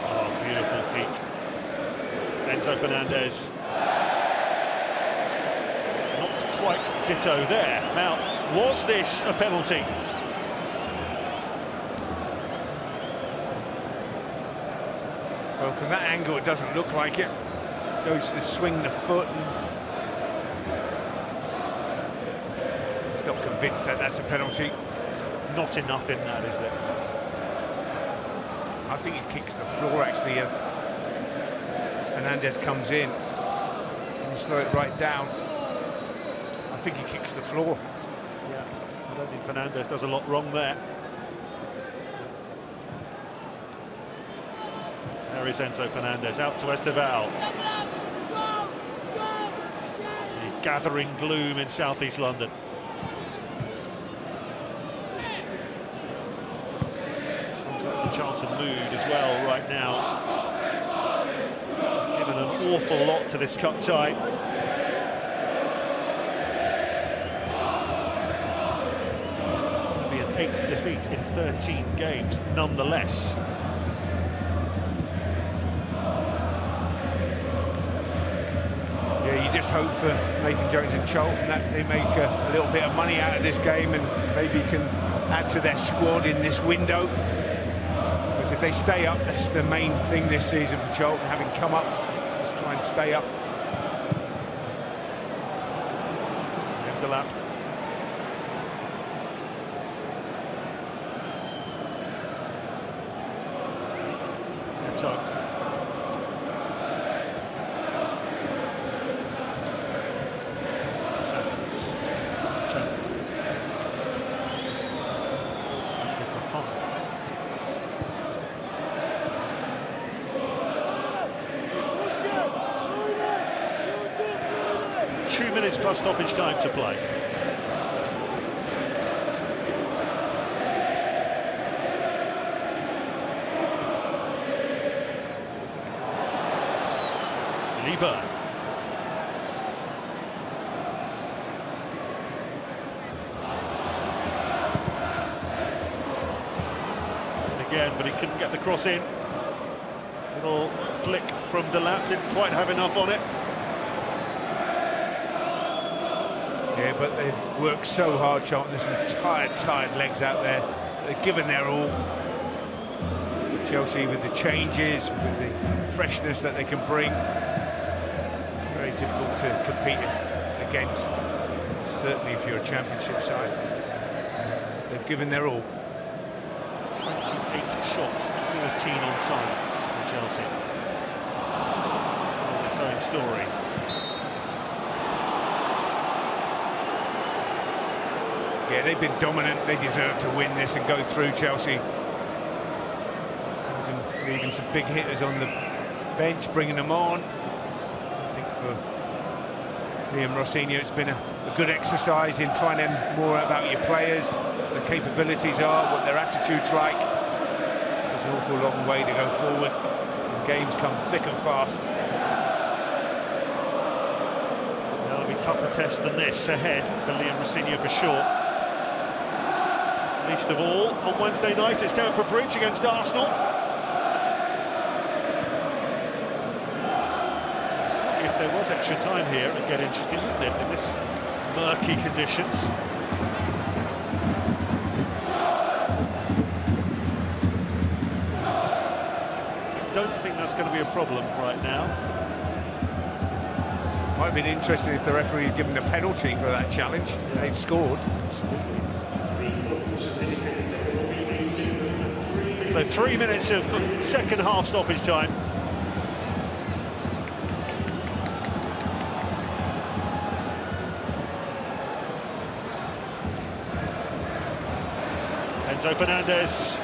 [SPEAKER 1] Oh, beautiful feet. Enzo Fernández. Not quite ditto there. Now, was this a penalty?
[SPEAKER 2] Well, from that angle, it doesn't look like it. Goes to swing the foot. And he's not convinced that that's a penalty.
[SPEAKER 1] Not enough in that, is there?
[SPEAKER 2] I think he kicks the floor, actually, as Fernández comes in. Can you slow it right down? I think he kicks the floor.
[SPEAKER 1] Yeah, I don't think Fernández does a lot wrong there. There is Enzo Fernández, out to Estevao. The gathering gloom in southeast London. Seems like the Charlton mood as well right now. Given an awful lot to this cup tie. It'll be an 8th defeat in 13 games, nonetheless.
[SPEAKER 2] just hope for Nathan Jones and Charlton that they make a little bit of money out of this game and maybe can add to their squad in this window. Because if they stay up, that's the main thing this season for Charlton, having come up, just try and stay up.
[SPEAKER 1] Buildup. Neto. 2 minutes plus stoppage time to play. Lieber. Again, but he couldn't get the cross in. Little flick from Delap, didn't quite have enough on it.
[SPEAKER 2] Yeah, but they've worked so hard, Charlton. There's some tired legs out there. They've given their all. Chelsea with the changes, with the freshness that they can bring. Very difficult to compete against, certainly if you're a championship side. They've given their all.
[SPEAKER 1] 28 shots, 14 on target for Chelsea. Tells its own story.
[SPEAKER 2] Yeah, they've been dominant. They deserve to win this and go through, Chelsea. Leaving some big hitters on the bench, bringing them on. I think for Liam Rosenior, it's been a good exercise in finding more about your players, what their capabilities are, what their attitude's like. There's an awful long way to go forward. And games come thick and fast.
[SPEAKER 1] There'll be tougher tests than this ahead for Liam Rosenior for sure. Least of all, on Wednesday night, it's Stamford Bridge against Arsenal. If there was extra time here, it'd get interesting, wouldn't it, in this murky conditions. I don't think that's going to be a problem right now.
[SPEAKER 2] Might have been interesting if the referee had given a penalty for that challenge. Yeah. They'd scored.
[SPEAKER 1] Absolutely. So 3 minutes of second half stoppage time. Enzo Fernández.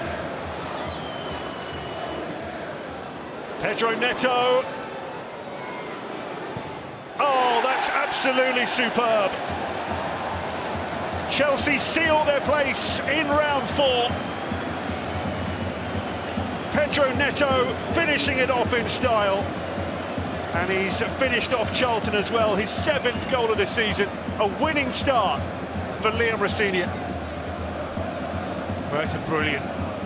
[SPEAKER 1] Pedro Neto. Oh, that's absolutely superb. Chelsea seal their place in round 4. Pedro Neto finishing it off in style. And he's finished off Charlton as well. His 7th goal of the season. A winning start for Liam Rosenior.
[SPEAKER 2] Well, it's a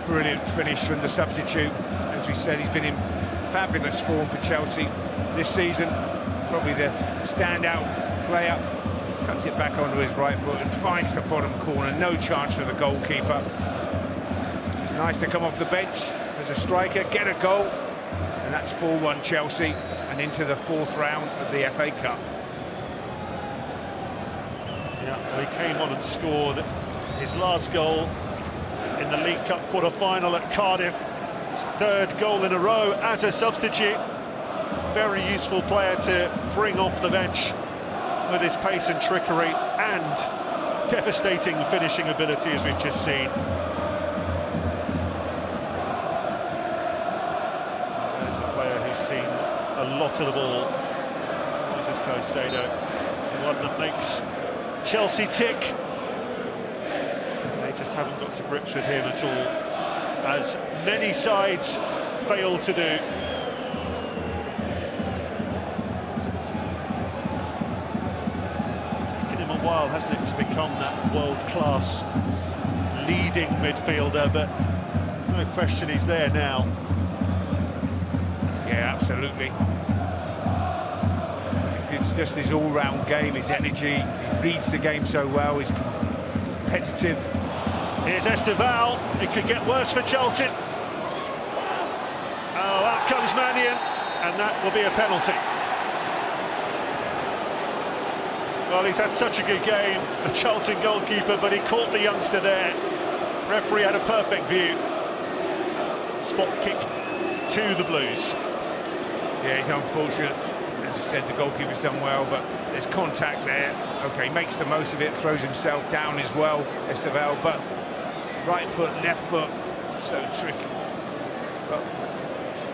[SPEAKER 2] brilliant finish from the substitute. As we said, he's been in fabulous form for Chelsea this season. Probably the standout player. Cuts it back onto his right foot and finds the bottom corner. No chance for the goalkeeper. It's nice to come off the bench as a striker, get a goal, and that's 4-1 Chelsea and into the 4th round of the FA Cup.
[SPEAKER 1] Yeah, well, he came on and scored his last goal in the League Cup quarter-final at Cardiff. His 3rd goal in a row as a substitute. Very useful player to bring off the bench with his pace and trickery and devastating finishing ability, as we've just seen. There's a player who's seen a lot of the ball. This is Caicedo, the one that makes Chelsea tick. They just haven't got to grips with him at all, as many sides fail to do. While, hasn't it, to become that world-class leading midfielder, but no question he's there now.
[SPEAKER 2] Yeah, absolutely. It's just his all-round game, his energy. He reads the game so well. He's competitive.
[SPEAKER 1] Here's Esteval. It could get worse for Charlton. Oh, out comes Mannion, and that will be a penalty. Well, he's had such a good game, the Charlton goalkeeper, but he caught the youngster there. Referee had a perfect view. Spot kick to the Blues.
[SPEAKER 2] Yeah, it's unfortunate. As I said, the goalkeeper's done well, but there's contact there. Okay, makes the most of it, throws himself down as well, Esteval, but right foot, left foot, so tricky. But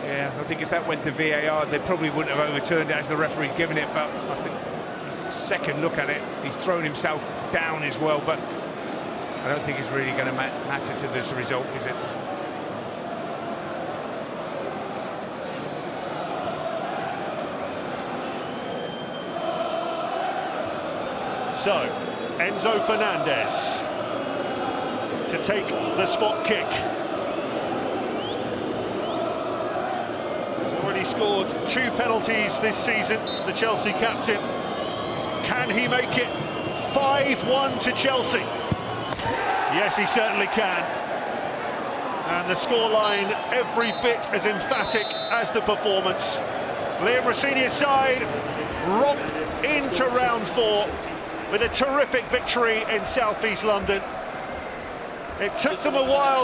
[SPEAKER 2] yeah, I think if that went to VAR, they probably wouldn't have overturned it as the referee's given it, but I think second look at it, he's thrown himself down as well, but I don't think it's really going to matter to this result, is it?
[SPEAKER 1] So, Enzo Fernández to take the spot kick. He's already scored 2 penalties this season, the Chelsea captain. Can he make it 5-1 to Chelsea? Yes, he certainly can. And the scoreline every bit as emphatic as the performance. Liam Rosenior's side romp into round 4 with a terrific victory in South East London. It took them a while